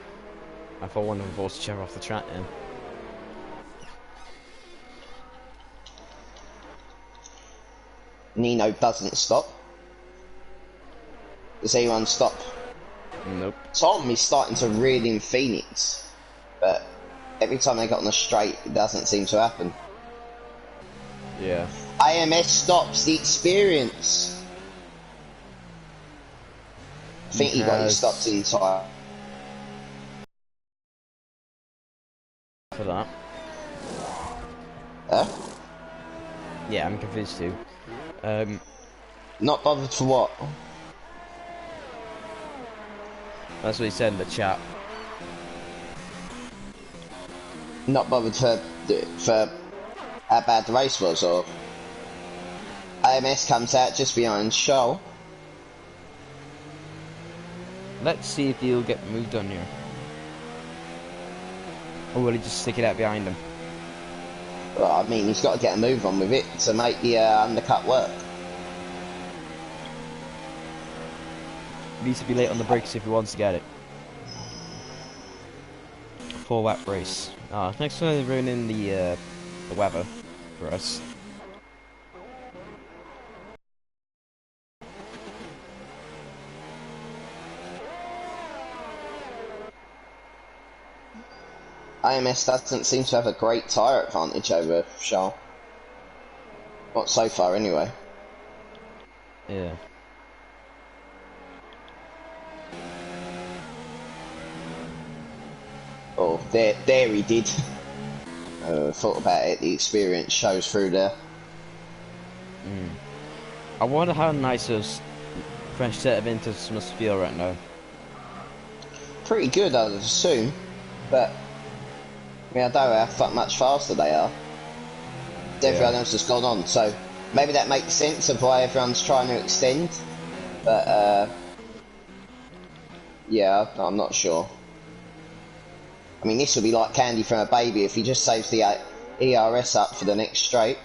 I thought one of them forced each other off the track then. Nino doesn't stop. Does anyone stop? Nope. Tom is starting to reel in Phoenix, but every time they got on the straight, it doesn't seem to happen. Yeah. AMS stops the experience. I think he got his stopped in time. For that. Huh? Yeah, I'm confused too. Not bothered for what? That's what he said in the chat. Not bothered for how bad the race was, or AMS comes out just behind Shoal. Let's see if he'll get moved on here. Or will he just stick it out behind him? Well, I mean, he's got to get a move on with it to make the undercut work. He needs to be late on the brakes if he wants to get it. 4-lap race. Next one is ruining the weather for us. AMS doesn't seem to have a great tyre advantage over Charles. Not so far, anyway. Yeah. Oh, there he did. Thought about it, the experience shows through there. I wonder how nice those fresh set of inters must feel right now. Pretty good, I'd assume, but I mean, I don't know how much faster they are. Everyone else has gone on, so maybe that makes sense of why everyone's trying to extend. But yeah, I'm not sure. I mean, this will be like candy from a baby if he just saves the ERS up for the next straight.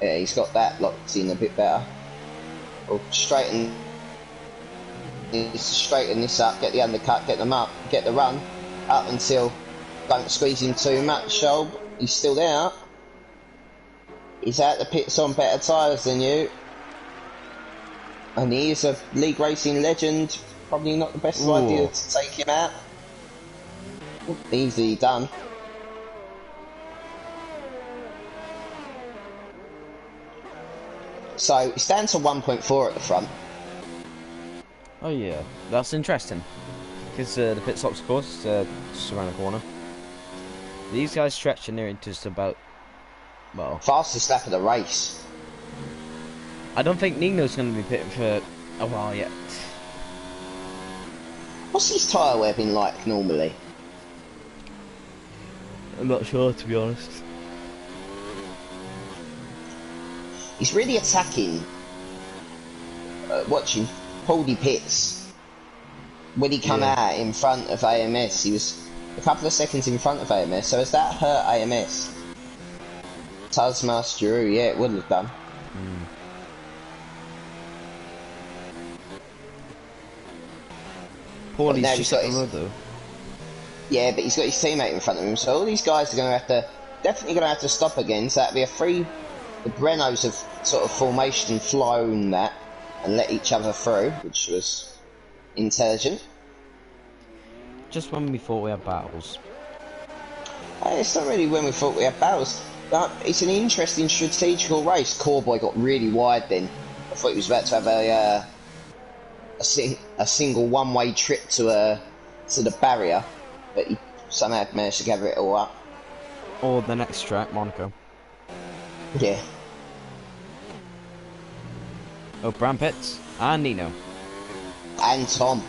Yeah, he's got that locked in a bit better. We'll straighten this up, get the undercut, get them up, get the run up until don't squeeze him too much. Sholb, he's still there. He's out the pits on better tyres than you, and he is a league racing legend. Probably not the best idea to take him out. Easy done. So it's down to 1.4 at the front. Oh yeah, that's interesting. Because the pit stops, of course, just around the corner. These guys stretching near into just about, well, fastest lap of the race. I don't think Nino's going to be pitting for a while yet. What's his tyre wear been like normally? I'm not sure, to be honest. He's really attacking watching Pauldy Pitts when he come out in front of AMS. He was a couple of seconds in front of AMS. So has that hurt AMS? Tasmas Giroux, yeah, it would have done. Paulie's just at the road though. Yeah, but he's got his teammate in front of him, so all these guys are going to have to, definitely going to have to stop again, so that'll be a free, the Brennos have sort of formation flown that, and let each other through, which was intelligent. Just when we thought we had battles. It's not really when we thought we had battles, but it's an interesting strategical race. Coreboy got really wide then. I thought he was about to have a single one-way trip to the barrier, but he somehow managed to gather it all up. Or the next track, Monaco. Yeah. Oh, Bram Pitts and Nino. And Tom.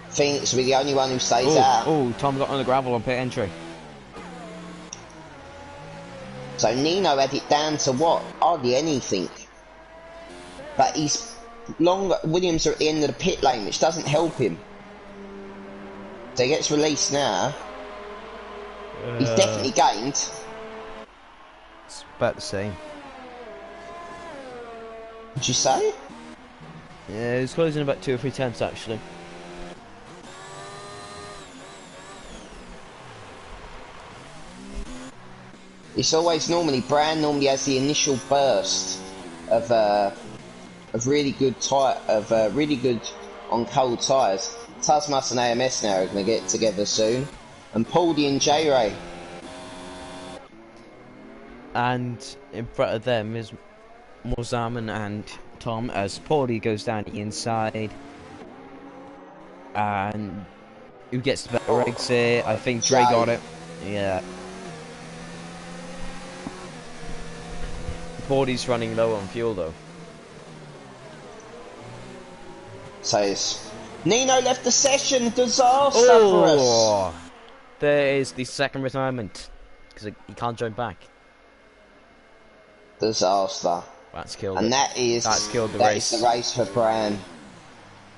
Phoenix will be the only one who stays out. Oh, Tom got on the gravel on pit entry. So Nino had it down to what? Hardly anything. But he's Williams are at the end of the pit lane, which doesn't help him. So he gets released now. He's definitely gained. It's about the same. Would you say? Yeah, he's closing about 2 or 3 tenths actually. It's always Brand normally has the initial burst of really good really good on cold tyres. Tasmas and AMS now are going to get together soon, and Pauldy and J-Ray. And in front of them is Mozaman and Tom as Pauldy goes down the inside. And who gets the better exit? I think Dre got it. Yeah. Pauldy's running low on fuel though. So Nino left the session. Disaster for us. There is the second retirement because he can't join back. Disaster. That's killed. And that's killed the race. That is the race for Bran.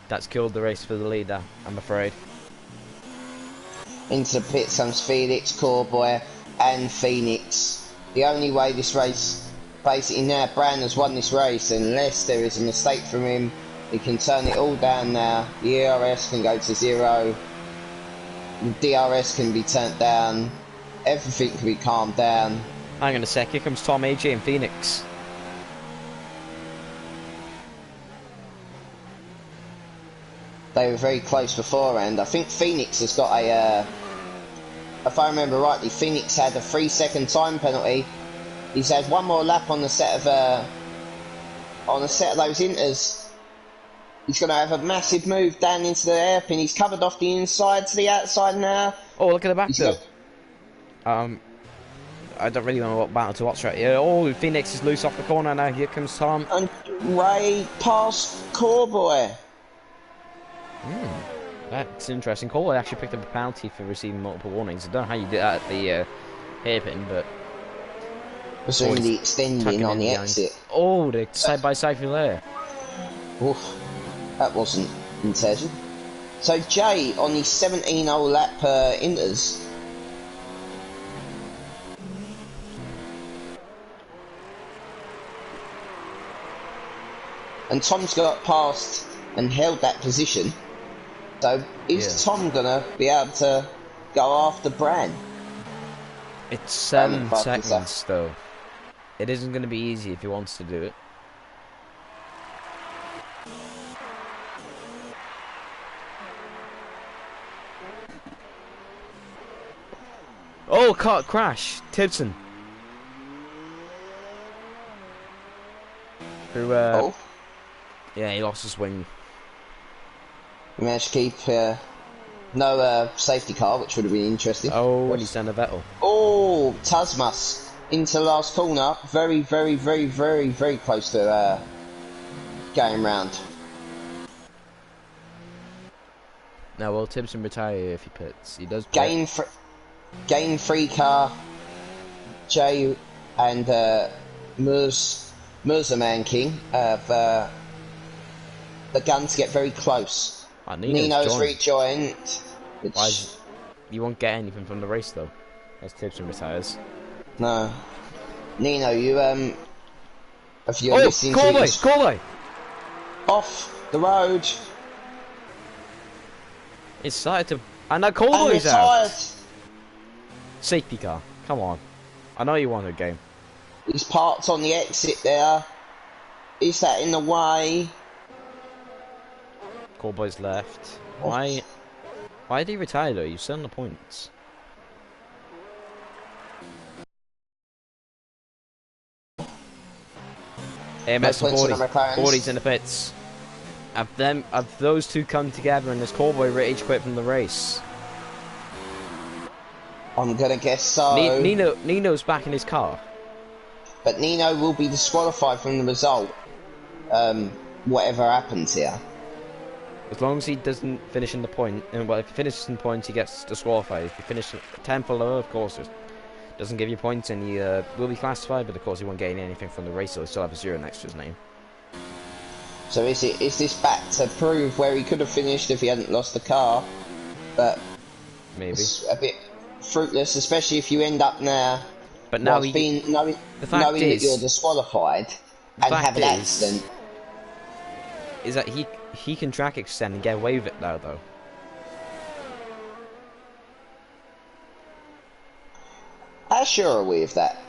That's killed the race for the leader, I'm afraid. Into the pit comes Felix, Coreboy, and Phoenix. The only way this race, basically now, Bran has won this race, unless there is a mistake from him. He can turn it all down now. The ERS can go to 0. The DRS can be turned down. Everything can be calmed down. Hang on a sec, here comes Tom, AJ and Phoenix. They were very close beforehand. I think Phoenix has got a, if I remember rightly, Phoenix had a 3-second time penalty. He's had one more lap on the set of those inters. He's going to have a massive move down into the hairpin. He's covered off the inside to the outside now. Oh, look at the back though. I don't really know what battle to watch right here. Oh, Phoenix is loose off the corner now. Here comes Tom. And Ray past Coreboy. That's interesting. Coreboy actually picked up a penalty for receiving multiple warnings. I don't know how you did that at the hairpin, but... Presumably extending on the exit. Oh, the side-by-side from there. Oof. That wasn't intelligent. So Jay on the 17-hole lap inters. And Tom's got past and held that position. So is Tom gonna be able to go after Bran? It's 7 seconds though. It isn't gonna be easy if he wants to do it. Oh, car crash. Tibson. Who, yeah, he lost his wing. He managed to keep no safety car, which would have been interesting. Oh, and he's done a Vettel. Oh, Tasmas into the last corner. Very, very, very, very, very close to going round. Now, will Tibson retire if he pits? He does. Gain free car. Jay and Murzaman King have begun to get very close. Nino's rejoined. Which... You won't get anything from the race though. As Tipson retires. No. Nino, you if you're oh, listening to this, Corley! Off the road. It started to, and that Corley's out. Safety car. Come on. I know you won the game. He's parked on the exit there. Is that in the way? Corley's left. Why did he retire though? You're still on the points. AMS and 40's in the pits. Have those two come together and has Corboy rage quit from the race? I'm gonna guess so. Nino's back in his car. But Nino will be disqualified from the result. Whatever happens here. As long as he doesn't finish in the point, and well, if he finishes in points, he gets disqualified. If you finish 10th or lower, of course, it doesn't give you points, and he will be classified. But of course, he won't gain anything from the race, so he'll still have a 0 next to his name. So is this back to prove where he could have finished if he hadn't lost the car? But maybe it's a bit fruitless, especially if you end up now. But now knowing that you're disqualified and have an accident. Is that he can track extend and get away with it now, though. How sure are we of that?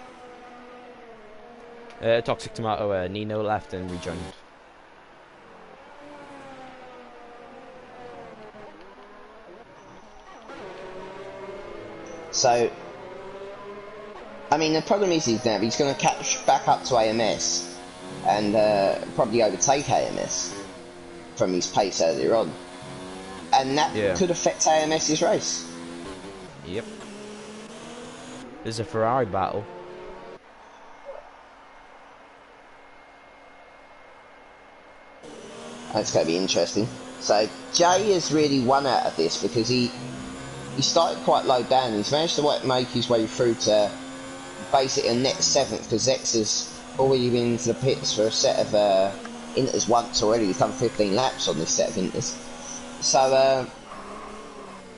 Toxic Tomato, Nino left and rejoined. So, I mean, the problem is now he's going to catch back up to AMS and probably overtake AMS from his pace earlier on. And that could affect AMS's race. Yep. There's a Ferrari battle. That's going to be interesting. So, Jay has really won out of this because he started quite low down. He's managed to make his way through to basically a net 7th because X has already been into the pits for a set of inters once already. He's done 15 laps on this set of inters. So,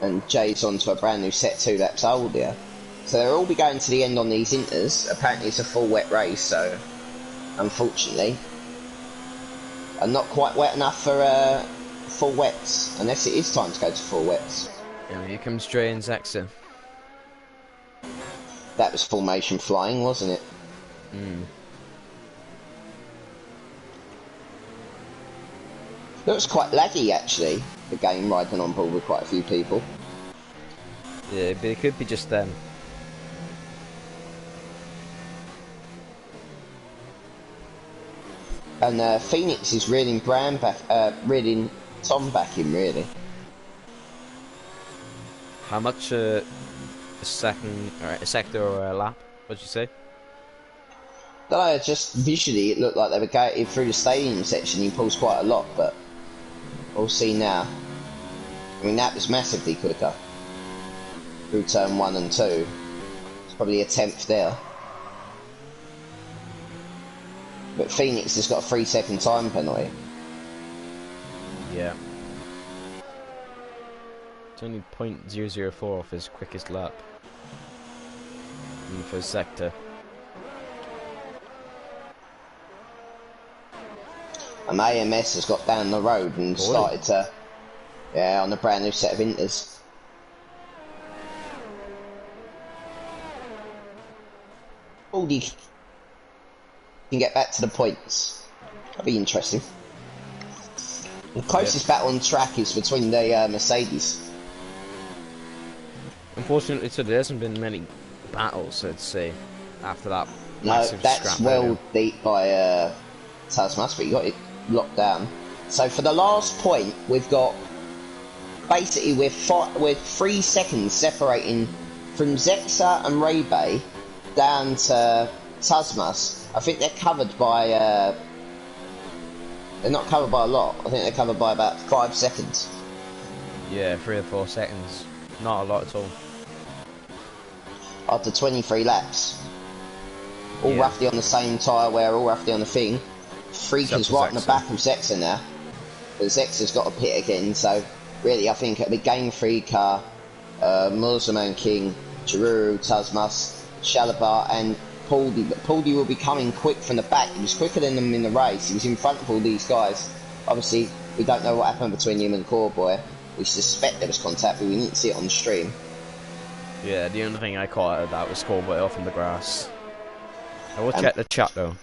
and Jay's on to a brand new set 2 laps old here. So they'll all be going to the end on these inters. Apparently it's a full wet race, so unfortunately. And not quite wet enough for full wets, unless it is time to go to full wets. Yeah, here comes Dre and Zaxxon. That was formation flying, wasn't it? Looks quite laggy actually, the game riding on board with quite a few people. Yeah, but it could be just them. And Phoenix is reeling Tom back in, really. How much a sector or a lap? What'd you say? No, just visually it looked like they were going through the stadium section. He pulls quite a lot, but we'll see now. I mean, that was massively quicker through turn 1 and 2. It's probably a 10th there. But Phoenix has got a 3-second time penalty. Yeah. It's only 0.004 off his quickest lap. In the first sector. And AMS has got down the road and started to... Yeah, on a brand new set of inters. Baldy can get back to the points. That'll be interesting. The closest battle on track is between the Mercedes. Unfortunately, so there hasn't been many battles, I'd say, after that. No, that's well beat by Tasmas, but you got it locked down. So for the last point, we've got basically we're 3 seconds separating from Zexa and Rebe down to Tasmas. I think they're covered by they're not covered by a lot. I think they're covered by about 5 seconds. Yeah, 3 or 4 seconds. Not a lot at all. After 23 laps. All roughly on the same tyre wear, all roughly on the thing. Freak is right in the back of Zexa now. But Zexa's got a pit again, so really I think it'll be Game 3 car, Muslim King, Giroud, Tasmas, Shalabar and Pauldy. But Pauldy will be coming quick from the back. He was quicker than them in the race. He was in front of all these guys. Obviously, we don't know what happened between him and Coreboy. We suspect there was contact, but we didn't see it on the stream. Yeah, the only thing I caught out of that was Coreboy off in the grass. I will check the chat though.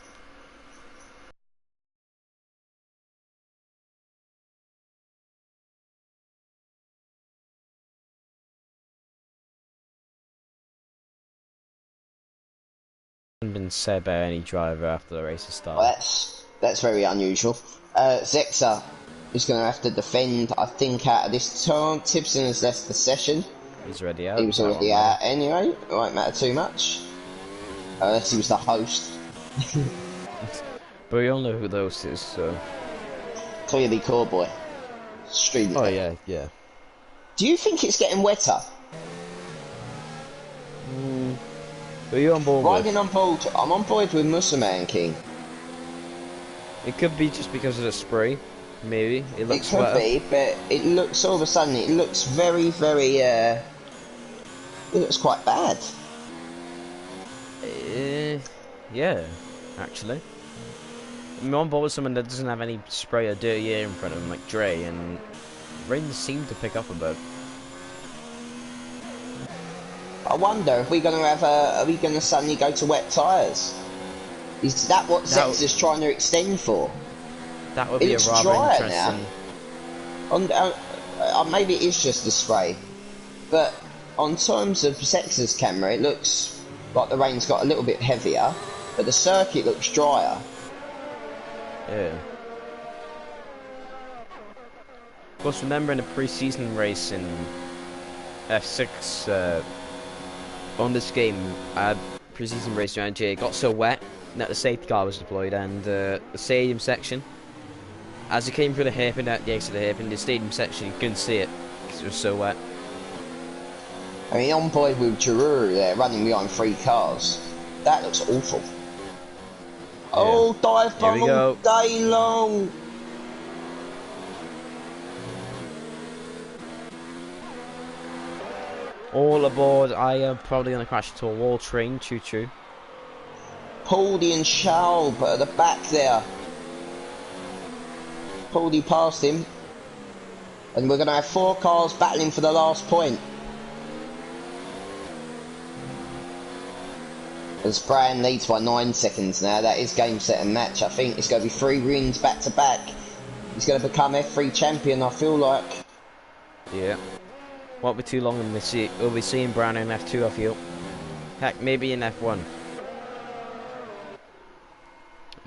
Been said by any driver after the race has started. Well, that's very unusual. Zexa is going to have to defend, I think, out of this turn. Tipson has left the session. He's already out. He was already out anyway. It won't matter too much. Unless he was the host. But we all know who the host is, so... Clearly Coreboy. Stream. Oh yeah, yeah. Do you think it's getting wetter? Who are you on board Riding with? on board, I'm on board with Musselman King. It could be just because of the spray, maybe. It looks It could wetter. be, but it looks all of a sudden, it looks very, very, it looks quite bad. Yeah, actually. I'm on board with someone that doesn't have any spray or dirty air in front of him, like Dre, and rain seemed to pick up a bit. I wonder if we're going to have are we going to suddenly go to wet tyres? Is that what Zex is trying to extend for? That would be a rather interesting... Maybe it is just the spray, but on terms of Zex's camera, it looks like the rain's got a little bit heavier, but the circuit looks drier. Yeah. Of course, remember in the pre-season race in F6 on this game, pre-season race around J, it got so wet that the safety car was deployed, and the stadium section, as it came through the hairpin at the exit of the hairpin, the stadium section, you couldn't see it because it was so wet. I mean, on board with Giroud there, running behind 3 cars. That looks awful. Yeah. Oh, dive bomb all day long! All aboard, I am probably going to crash into a wall train, choo-choo. Pauldy and Schaub at the back there. Pauldy passed him. And we're going to have 4 cars battling for the last point. As Brian leads by 9 seconds now, that is game, set and match. I think it's going to be 3 wins back to back. He's going to become F3 champion, I feel like. Yeah. Won't be too long and we'll be seeing Brown in F2, I feel. Heck, maybe in F1.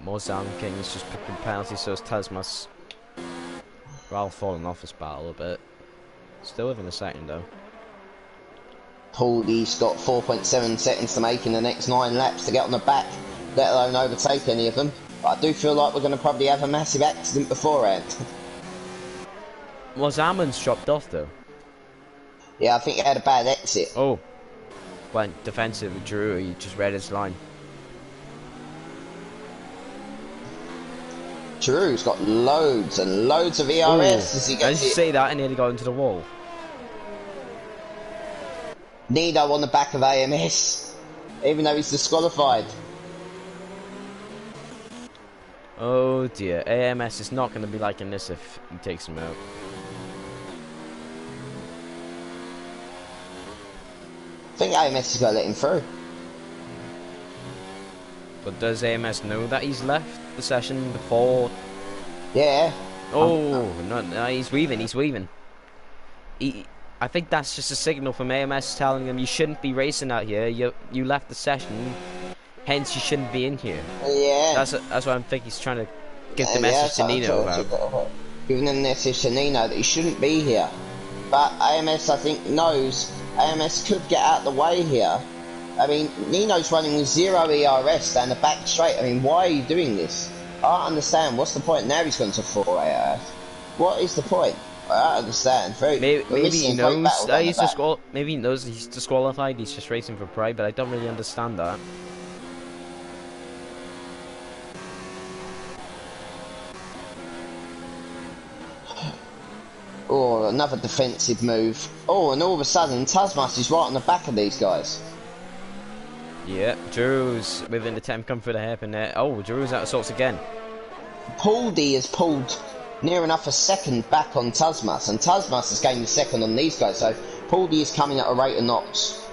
Mozam King is just picking penalties, so is Tasmas. Ralph falling off his battle a bit. Still within a second though. Pauldy's got 4.7 seconds to make in the next 9 laps to get on the back, let alone overtake any of them. But I do feel like we're going to probably have a massive accident beforehand. Mozaman's dropped off though. Yeah, I think he had a bad exit. Oh. Went defensive with Drew, he just read his line. Drew's got loads and loads of ERS as he gets I just say that and nearly got into the wall. Nido on the back of AMS, even though he's disqualified. Oh dear, AMS is not going to be liking this if he takes him out. I think AMS is going to let him through. But does AMS know that he's left the session before? Yeah. Oh, no, he's weaving, he's weaving. I think that's just a signal from AMS telling him you shouldn't be racing out here. You left the session, hence you shouldn't be in here. Yeah. That's what I'm thinking. He's trying to give the message to Nino about. Giving the message to Nino that he shouldn't be here. But AMS, I think, knows AMS could get out of the way here. I mean, Nino's running with 0 ERS down the back straight. I mean, why are you doing this? I don't understand. What's the point? Now he's gone to 4 ERS. What is the point? I don't understand. Maybe he knows that he's maybe he knows he's disqualified. He's just racing for pride, but I don't really understand that. Oh, another defensive move. Oh, and all of a sudden, Tasmas is right on the back of these guys. Yeah, Drew's within the 10 come for the hairpin there. Oh, Drew's out of sorts again. Pauldy has pulled near enough a second back on Tasmas, and Tasmas has gained a second on these guys, so Pauldy is coming at a rate of knots.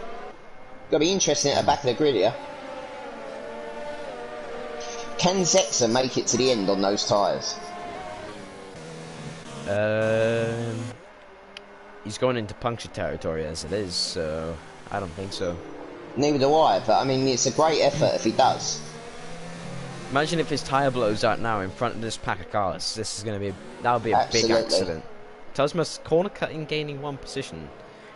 Gonna be interesting at the back of the grid here. Can Zexa make it to the end on those tyres? He's going into puncture territory as it is, so I don't think so. Neither do I, but I mean, it's a great effort if he does. Imagine if his tyre blows out now in front of this pack of cars. This is going to be that'll be a big accident. Tasmas corner cutting, gaining 1 position,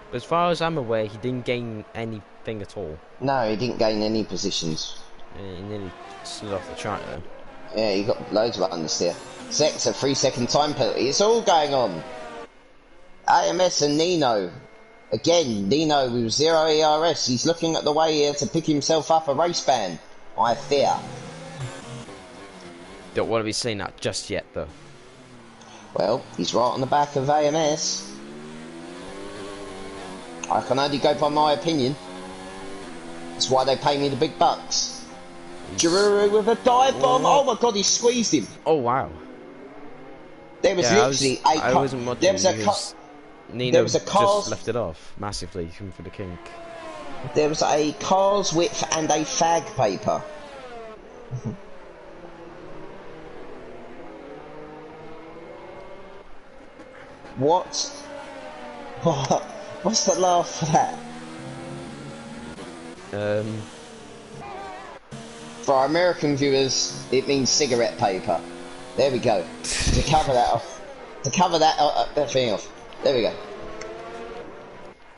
but as far as I'm aware, he didn't gain anything at all. No, he didn't gain any positions. He nearly slid off the track though. Yeah, he got loads of understeer. Zex, a 3-second time penalty. It's all going on. AMS and Nino. Again, Nino with 0 ERS. He's looking at the way here to pick himself up a race ban. I fear. Don't want to be saying that just yet, though. Well, he's right on the back of AMS. I can only go by my opinion. That's why they pay me the big bucks. Giroux with a dive bomb. Oh my god, he squeezed him. Oh wow. There was literally I wasn't watching because Nino just left it off massively for the kink. There was a car's width and a fag paper. What? What's the laugh for that? For our American viewers, it means cigarette paper. There we go. To cover that off. To cover that thing off. There we go.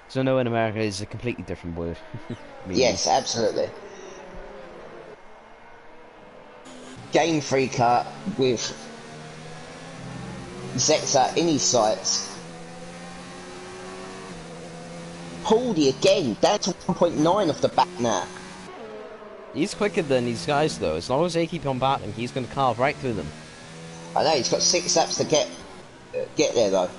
So no, in America is a completely different word. Yes, absolutely. Game free cut with Zexa in his sights. Pauldy again, down to 1.9 off the back now. He's quicker than these guys though. As long as they keep on battling, he's going to carve right through them. I know, he's got 6 laps to get there though.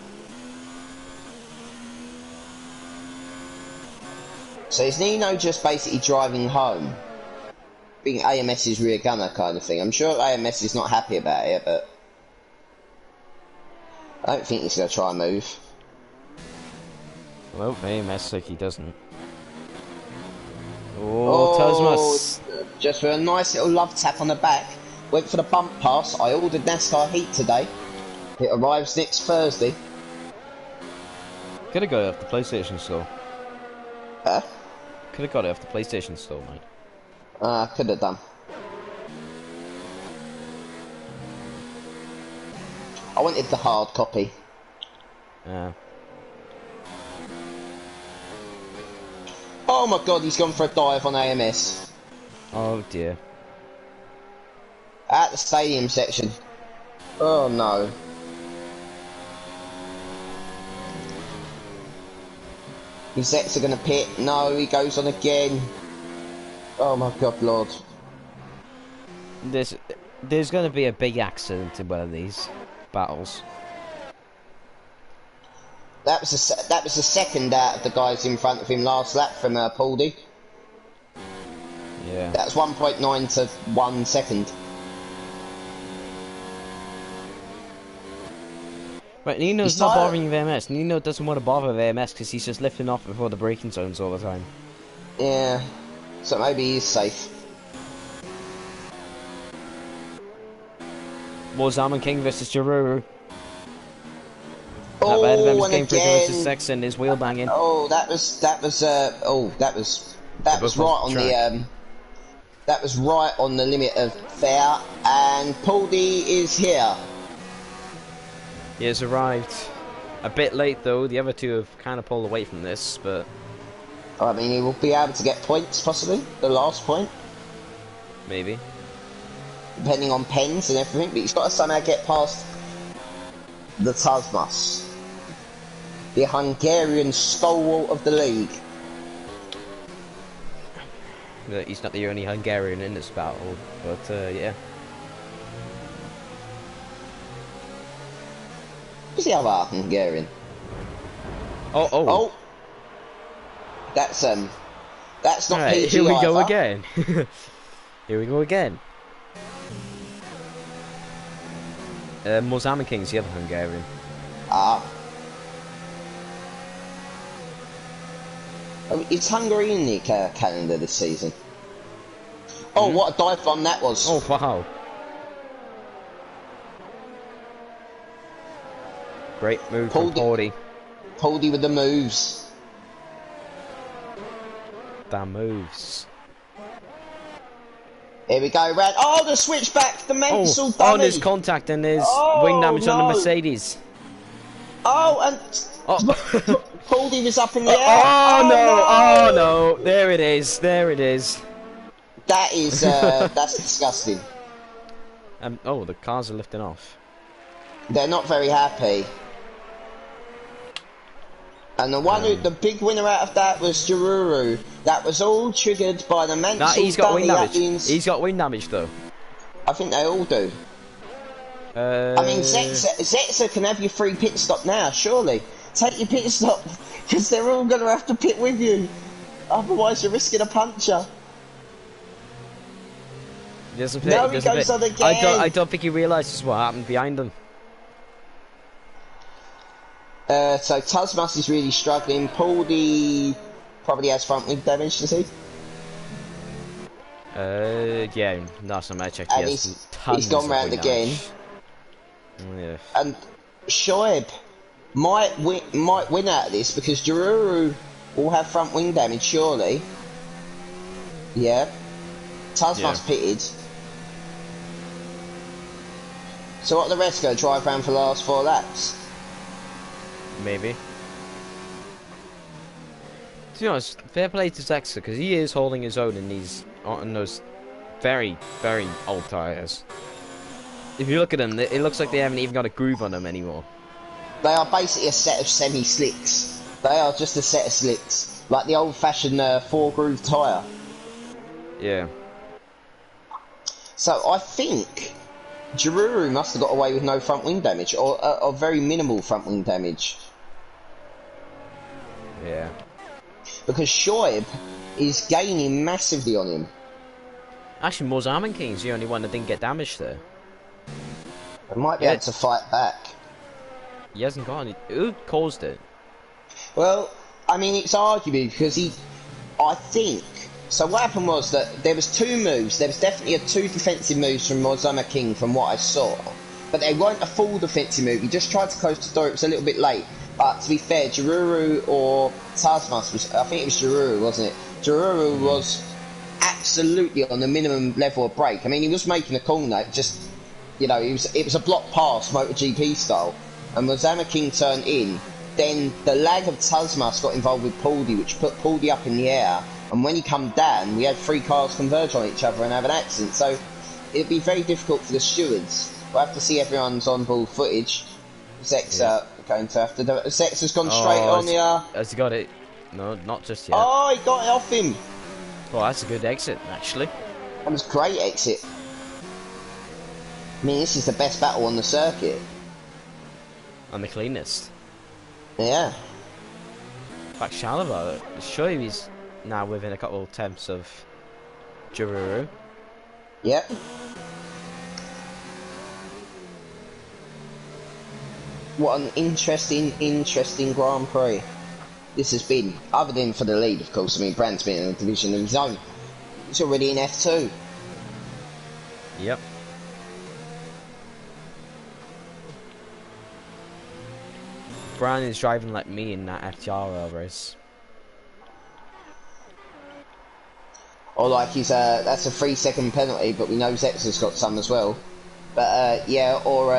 So is Nino just basically driving home? Being AMS's rear gunner kind of thing. I'm sure AMS is not happy about it, but I don't think he's going to try and move. Well, AMS like he doesn't. Oh, Tasmas. Just for a nice little love tap on the back. Went for the bump pass. I ordered NASCAR Heat today. It arrives next Thursday. Could have got it off the PlayStation Store. Huh? Could have got it off the PlayStation Store, mate. Could have done. I wanted the hard copy. Yeah. Oh my god, he's gone for a dive on AMS. Oh dear. At the stadium section. Oh no. His Zets are going to pit. No, he goes on again. Oh my god, Lord. There's going to be a big accident in one of these battles. That was the second out of the guys in front of him last lap from Pauldy. Yeah. That's 1.9 to 1 second. Right, Nino's not bothering with AMS. Nino doesn't want to bother with AMS because he's just lifting off before the braking zones all the time. Yeah. So maybe he's safe. More Zaman King versus Giroux. Oh, that bad and Game Freak again. versus Sexton is wheel banging. Oh, that was right on the that was right on the limit of fair, and Pauldy is here. He has arrived. A bit late though, the other two have kind of pulled away from this, but... I mean, he will be able to get points, possibly, the last point. Maybe. Depending on pens and everything, but he's got to somehow get past the Tasmas. The Hungarian stalwart of the league. He's not the only Hungarian in this battle, but yeah. Who's the other Hungarian? Oh. Oh, that's not Alright, PG here we go either. again. Here we go again. Mozambique King's the other Hungarian. Ah. It's Hungary in the calendar this season. Oh, what a dive bomb that was. Oh, wow. Great move from Porty. Poldy with the moves. Damn moves. Here we go, Rad. Oh, the switchback, the mental dummy. Oh, there's contact and there's wing damage on the Mercedes. Oh, and Poldy was up in the air. Oh, no. Oh, no. There it is. There it is. That is, that's disgusting. Oh, the cars are lifting off. They're not very happy. And the big winner out of that was Jururu. That was all triggered by the mental He's got wing damage. Atkins. He's got wing damage, though. I think they all do. I mean, Zetsa can have your free pit stop now, surely. Take your pit stop, because they're all going to have to pit with you. Otherwise, you're risking a puncture. He goes on again. I don't think he realises what happened behind him. So Tasmas is really struggling. Poldy probably has front wing damage, does he? Yeah, last time I checked, and he's gone round again. Yeah. And Shoaib might win out of this because Jururu will have front wing damage, surely. Yeah. Tasmas pitted. So what, the rest go drive round for the last 4 laps? Maybe. To be honest, fair play to Zexa, because he is holding his own and he's on those very, very old tyres. If you look at them, it looks like they haven't even got a groove on them anymore. They are basically a set of semi-slicks. They are just a set of slicks. Like the old-fashioned 4-groove tyre. Yeah. So I think Jururu must have got away with no front wing damage, or very minimal front wing damage. Yeah. Because Shoaib is gaining massively on him. Actually, Mozambique King's the only one that didn't get damaged there. They might be able to fight back. He hasn't got any. Who caused it? Well, I mean, it's arguable because I think. So what happened was that there was 2 moves. There was definitely 2 defensive moves from Mozambique King from what I saw. But they weren't a full defensive move. He just tried to close the door. It was a little bit late. But to be fair, Jururu or Tasmas was, I think it was Jururu, wasn't it? Jururu was absolutely on the minimum level of brake. I mean, he was making a corner, just, you know, it was a block pass, MotoGP style. And Mozambique King turned in. Then the lag of Tasmas got involved with Poldy, which put Poldy up in the air. And when he come down, we had 3 cars converge on each other and have an accident. So it'd be very difficult for the stewards. We'll have to see everyone's on-ball footage. Zexa going to have to do it. Zexa's gone straight on the... Has he got it? No, not just yet. Oh, he got it off him. Well, that's a good exit, actually. That was a great exit. I mean, this is the best battle on the circuit. And the cleanest. Yeah. In fact, Shalava, sure he's now within a couple of tenths of Jururu. Yep. What an interesting Grand Prix this has been. Other than for the lead, of course. I mean, Brand's been in a division of his own. He's already in F2. Yep. Brand is driving like me in that FTR race. Or like he's that's a 3-second penalty, but we know Zexa's got some as well. But yeah, or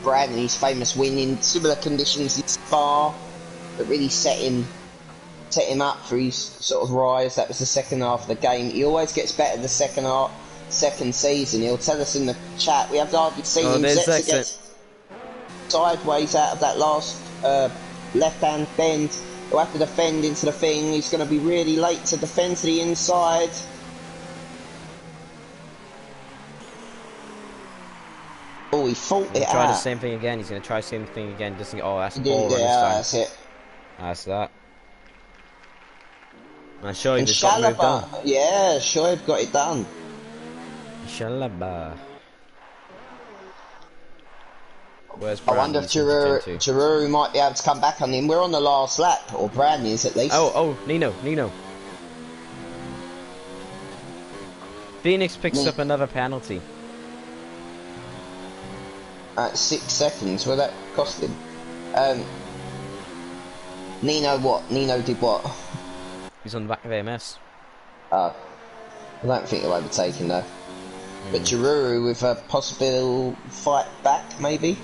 Brand and his famous win in similar conditions in Spa that really set him up for his sort of rise. That was the second half of the game. He always gets better the second season. He'll tell us in the chat. We have hardly seen him. Zexa gets sideways out of that last left-hand bend. He'll have to defend into the thing. He's going to be really late to defend to the inside. Oh, he fought it out. Try the same thing again. He's going to try the same thing again. Doesn't get. Oh, that's a ball yeah, that's it. That's that. I'm sure And he's got moved on. Shalaba, yeah, Shoaib got it done. Shalaba. Where's I Brand? wonder if He's into turn 2. Giroud might be able to come back on him. We're on the last lap, or Brand is at least. Oh, Nino. Phoenix picks up another penalty. 6 seconds, well that cost him. Nino what? Nino did what? He's on the back of AMS. I don't think he'll overtake him though. But Giroud with a possible fight back, maybe?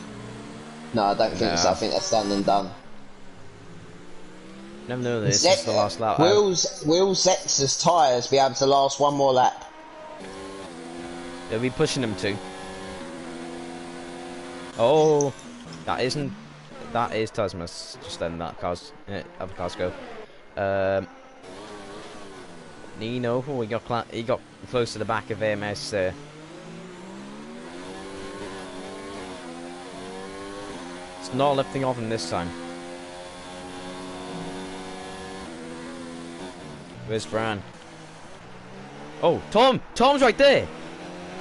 No, I don't think so. I think that's done and done. Never know this. This is the last lap. Will Zex's tyres be able to last one more lap? They'll be pushing him to. Oh, that is Tasmas. Just letting that other cars go. Nino, he got close to the back of AMS there. It's not lifting off him this time. Where's Bran? Oh, Tom's right there.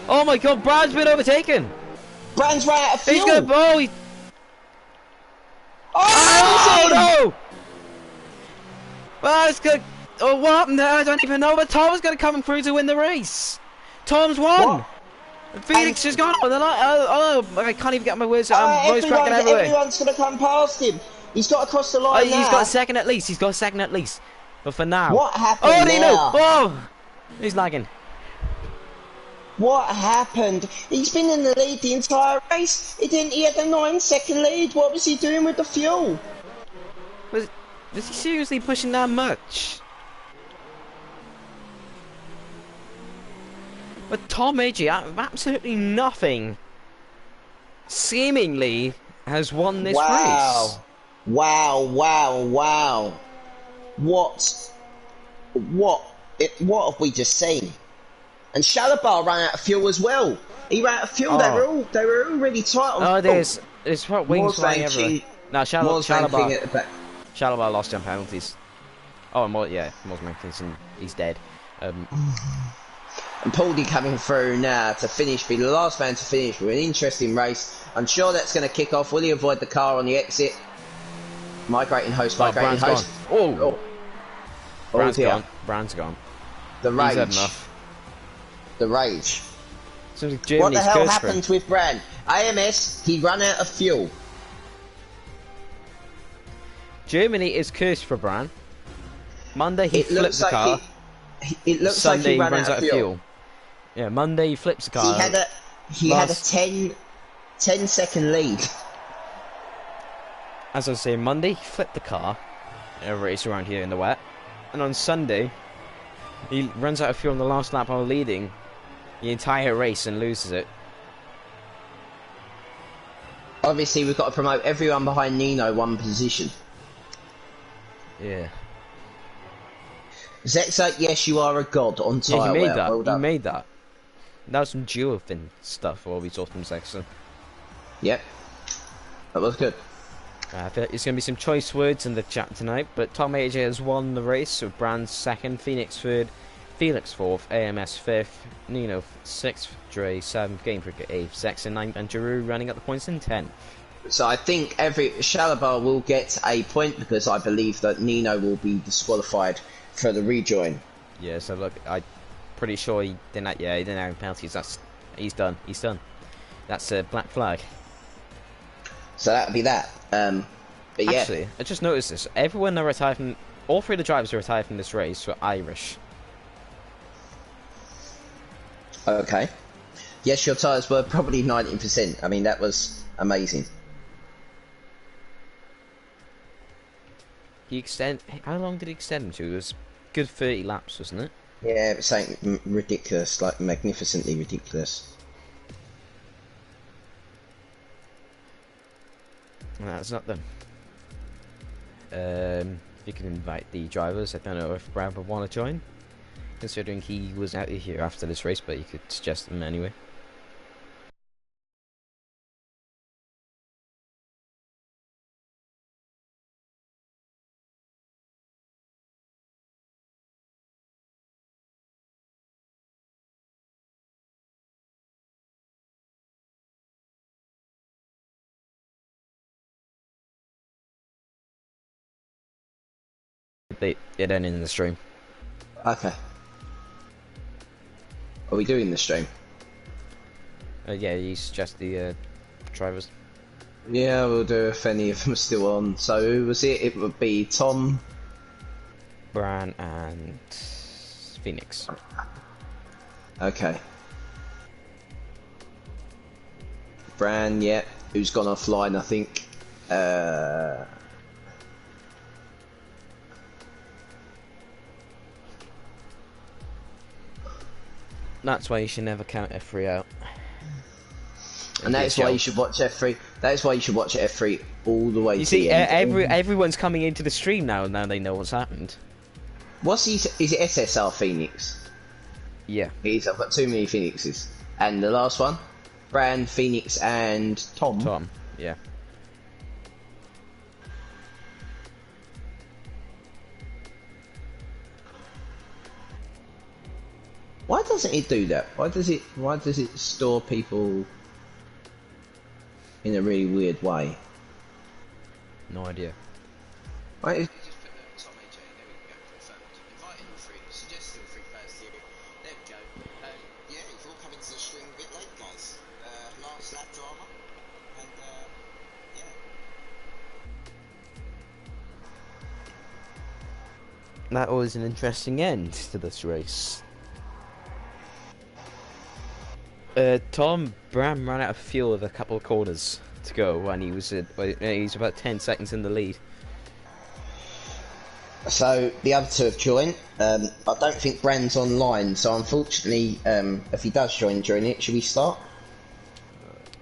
Oh my God, Bran's been overtaken. Brand's right out of fuel. He's gonna blow. Oh no! Well, it's good. Oh, what happened there? I don't even know. But Tom's gonna come through to win the race. Tom's won. What? Felix has gone on the line. Oh, I can't even get my words out. Everyone's gonna come past him. He's got across the line now. He's got a second at least. But for now. What happened Oh, now? Nino! Oh! He's lagging. What happened? He's been in the lead the entire race. He had a 9-second lead. What was he doing with the fuel? Was he seriously pushing that much? But Tom Agee, out of absolutely nothing, seemingly has won this race. Wow. What have we just seen? And Shalabar ran out of fuel as well. He ran out of fuel. Oh. They were all really tight on Oh, fuel. there's what wings flying everywhere. No, Shalabar lost on penalties. Oh, Moore Mankinson, he's dead. And Pauldy coming through now to finish, be the last man to finish with an interesting race. I'm sure that's going to kick off. Will he avoid the car on the exit? Migrating host. Brand's gone. Oh, Brand's gone. The rage. He's had enough. The rage. Seems like What the Germany's hell cursed for him. happened with Brand? AMS, he ran out of fuel. Germany is cursed for Bran. Monday he flips the car. It looks Sunday like he runs out of fuel. Yeah, Monday he flips the car. He had a 10-second lead. As I was saying, Monday he flipped the car in a race around here in the wet. And on Sunday, he runs out of fuel in the last lap while leading the entire race and loses it. Obviously, we've got to promote everyone behind Nino one position. Yeah. Zexa, yes, you are a god on tyre. Yeah, he made that. Well done. He made that. That was some duofin stuff while we saw from Zexa. Yep. That was good. I feel like there's going to be some choice words in the chat tonight, but Tom AJ has won the race, with Brand second, Phoenix third, Felix fourth, AMS fifth, Nino sixth, Dre seventh, Game Cricket eighth, Zexa ninth, and Giroud running at the points in 10th. So I think every Shalabar will get a point because I believe that Nino will be disqualified for the rejoin. Yeah, so look, I'm pretty sure he didn't. Yeah, he didn't have penalties. He's done. That's a black flag. So that'll be that. But yeah. Actually, I just noticed this. Everyone that retired from, all three of the drivers who retired from this race were Irish. Okay. Yes, your tyres were probably 90%. I mean, that was amazing. How long did he extend them to? It was good 30 laps, wasn't it? Yeah, it was something ridiculous, like magnificently ridiculous. That's not them. You can invite the drivers. I don't know if Brad would want to join, considering he was out of here after this race, but you could suggest them anyway. It ended in the stream. Okay. Are we doing the stream? Yeah, you suggest the drivers. Yeah, we'll do if any of them are still on. So who was it? It would be Tom, Bran and Phoenix. Okay. Bran, yeah, who's gone offline, I think. That's why you should never count F3 out. And that's why you should watch F3. That's why you should watch F3 all the way You to see, the end. everyone's coming into the stream now. Now they know what's happened. What's he? Is it SSR Phoenix? Yeah. It is. I've got too many Phoenixes. And the last one, Bran, Phoenix, and Tom. Tom. Yeah. Why doesn't it do that? Why does it store people in a really weird way? No idea. Why is just put Tom AJ, there we go, confirmed. Inviting free, suggesting free first year. There we go. Yeah, you've all come into the stream a bit late, guys. Last lap drama. And yeah. That was an interesting end to this race. Tom Bram ran out of fuel with a couple of corners to go, and he was about 10 seconds in the lead. So the other two have joined. I don't think Bran's online, so unfortunately, if he does join during it, should we start?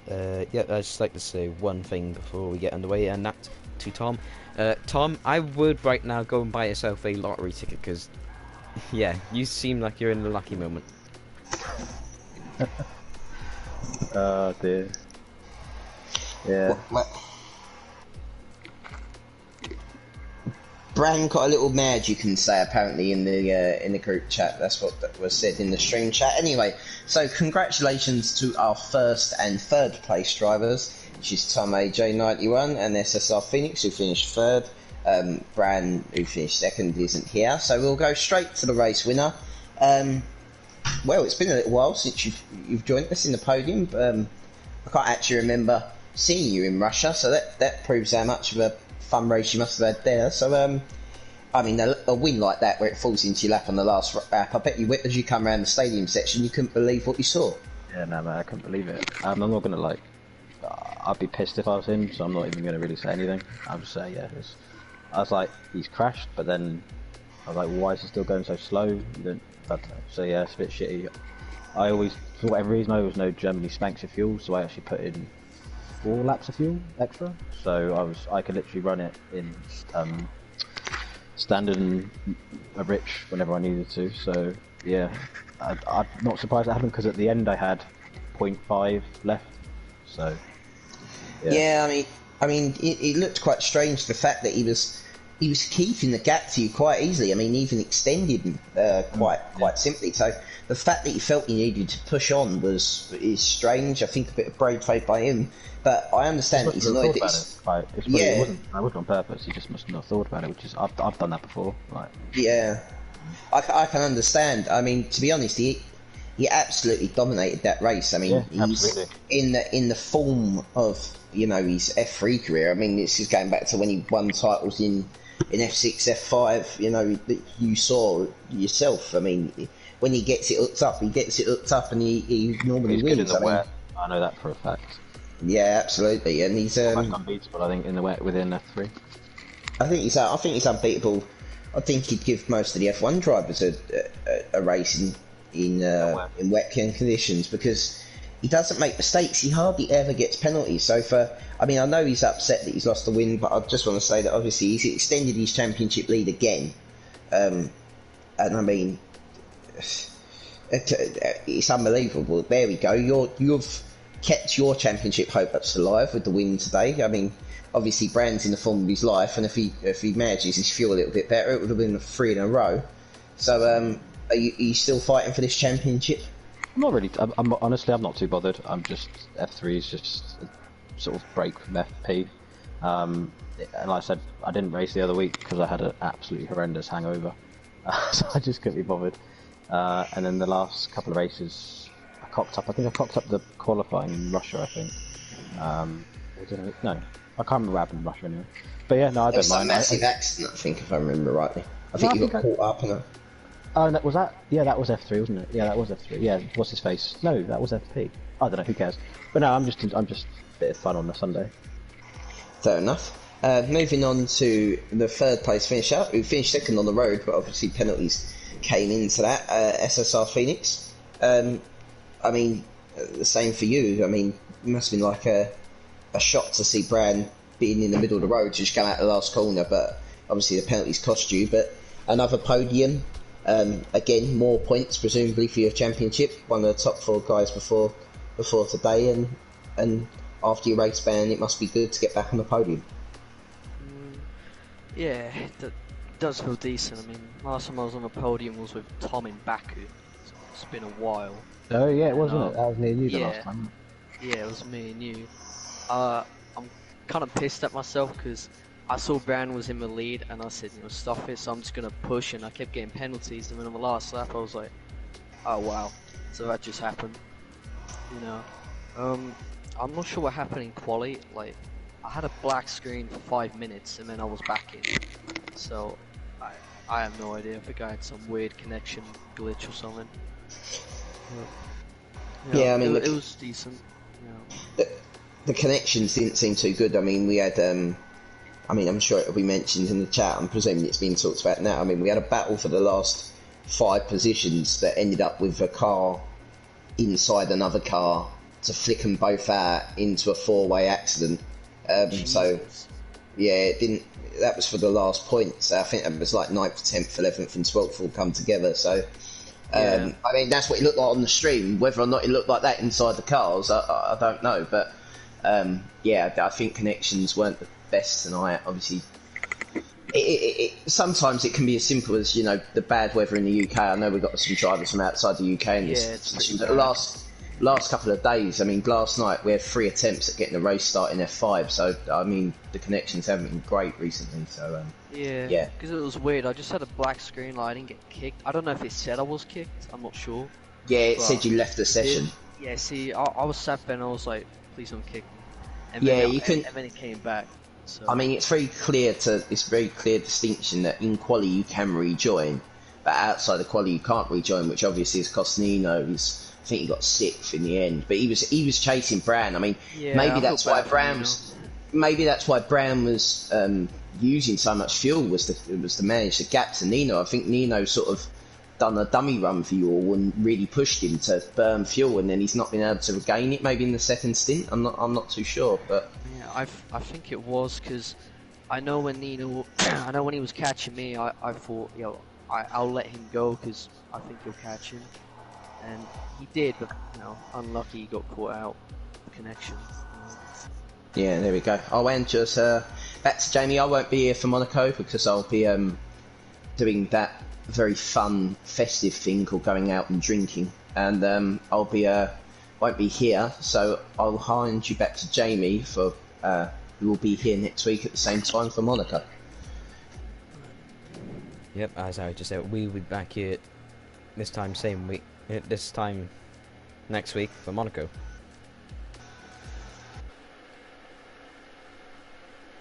Yeah, I'd just like to say one thing before we get underway, and that's to Tom. Tom, I would right now go and buy yourself a lottery ticket, because, yeah, you seem like you're in a lucky moment. Oh dear. Yeah. Bran got a little mad, you can say, apparently in the group chat. That's what was said in the stream chat. Anyway, so congratulations to our first and third place drivers, which is Tom AJ91 and SSR Phoenix, who finished third. Bran, who finished second, isn't here, so we'll go straight to the race winner. Well, it's been a little while since you've joined us in the podium. I can't actually remember seeing you in Russia, so that proves how much of a fun race you must have had there. So, I mean, a win like that where it falls into your lap on the last lap, I bet you, as you come around the stadium section, you couldn't believe what you saw. Yeah, no, man, I couldn't believe it. I'm not gonna I'd be pissed if I was him, so I'm not even gonna really say anything. I'll just say, yeah, I was like, he's crashed, but then I was like, why is he still going so slow? So yeah, it's a bit shitty. I always, for whatever reason, I always know Germany spanks your fuel, so I actually put in 4 laps of fuel extra. So I could literally run it in standard and a rich whenever I needed to. So yeah, I'm not surprised that happened, because at the end I had 0.5 left. So yeah, I mean, it looked quite strange, the fact that he was keeping the gap to you quite easily. I mean, even extended quite simply. So the fact that he felt he needed to push on is strange. I think a bit of brave faith by him, but I understand that he's annoyed. It wasn't on purpose. He just must not have thought about it, which is I've done that before. Like, yeah, I can understand. I mean, to be honest, he absolutely dominated that race. I mean, he's in the form of, you know, his F3 career. I mean, this is going back to when he won titles in F6, F5, you know, that you saw yourself. I mean, when he gets it hooked up, and he normally he's wins. Good in the wet. I know that for a fact. Yeah, absolutely, and he's unbeatable, I think, in the wet within F3. I think he's unbeatable. I think he'd give most of the F1 drivers a race in wet conditions, because he doesn't make mistakes. He hardly ever gets penalties. So I mean, I know he's upset that he's lost the win, but I just want to say that obviously he's extended his championship lead again. And I mean, it's unbelievable. There we go. You've kept your championship hopes alive with the win today. I mean, obviously Bran's in the form of his life, and if he manages his fuel a little bit better, it would have been 3 in a row. So, are you still fighting for this championship? I'm not really. Honestly, I'm not too bothered. I'm just F3 is just a sort of break from FP. And like I said, I didn't race the other week because I had an absolutely horrendous hangover, so I just couldn't be bothered. And then the last couple of races, I cocked up. I think I cocked up the qualifying in Russia. I think. No, I can't remember what happened in Russia anyway. But yeah, no, I There was don't some mind. massive accident, I think, if I remember rightly. I think No, you I got think caught up in a... Oh, no, was that? Yeah, that was F3, wasn't it? Yeah, that was F3. Yeah, what's his face? No, that was FP. I don't know. Who cares? But no, I'm just a bit of fun on a Sunday. Fair enough. Moving on to the third place finisher, who finished second on the road, but obviously penalties came into that. SSR Phoenix. I mean, the same for you. I mean, it must have been like a shock to see Bran being in the middle of the road, just come out the last corner, but obviously the penalties cost you. But another podium. Again, more points presumably for your championship. One of the top 4 guys before today, and after your race ban, it must be good to get back on the podium. Yeah, that does feel decent. I mean, last time I was on the podium was with Tom in Baku. So it's been a while. Oh yeah, it wasn't it? That was near you the last time. Yeah, it was me and you. I'm kind of pissed at myself because I saw Bran was in the lead and I said, stuff it, so I'm just going to push, and I kept getting penalties, and then on the last lap I was like, oh wow, so that just happened, I'm not sure what happened in quali. Like, I had a black screen for 5 minutes and then I was back in, so I have no idea. I think I had some weird connection glitch or something. Yeah, I mean, it was decent. The connections didn't seem too good. I mean, we had, I mean, I'm sure it'll be mentioned in the chat. I'm presuming it's being talked about now. I mean, we had a battle for the last 5 positions that ended up with a car inside another car to flick them both out into a 4-way accident. So, yeah, it didn't. That was for the last point. So I think that was like 9th, 10th, 11th, and 12th all come together. So, I mean, that's what it looked like on the stream. Whether or not it looked like that inside the cars, I don't know. But yeah, I think connections weren't the best tonight. Obviously, sometimes it can be as simple as the bad weather in the UK. I know we've got some drivers from outside the UK in this position. But the last couple of days, I mean, last night we had 3 attempts at getting the race start in F5. So I mean, the connections haven't been great recently. So yeah, because it was weird. I just had a black screen. Like, I didn't get kicked. I don't know if it said I was kicked. I'm not sure. Yeah, it said you left the session. Yeah, see, I was sat there and I was like, please don't kick me. And yeah, then you can. And then it came back. So. I mean, it's very clear distinction that in quali you can rejoin, but outside the quali you can't rejoin, which obviously has cost Nino. I think he got 6th in the end, but he was chasing Bran. I mean, maybe that's why Bran was using so much fuel was to manage the gap to Nino. I think Nino sort of done a dummy run for you all and really pushed him to burn fuel, and then he's not been able to regain it. Maybe in the second stint, I'm not too sure, but yeah, I think it was because I know when Nino, I know when he was catching me, I thought I'll let him go because I think he'll catch him, and he did, but unlucky he got caught out connection. Yeah, there we go. I'll end just back to Jamie. I won't be here for Monaco because I'll be doing that very fun festive thing called going out and drinking, and I'll be won't be here, so I'll hand you back to Jamie for who will be here next week at the same time for Monaco. Yep, as I just said, we'll be back here this time same week, this time next week for Monaco.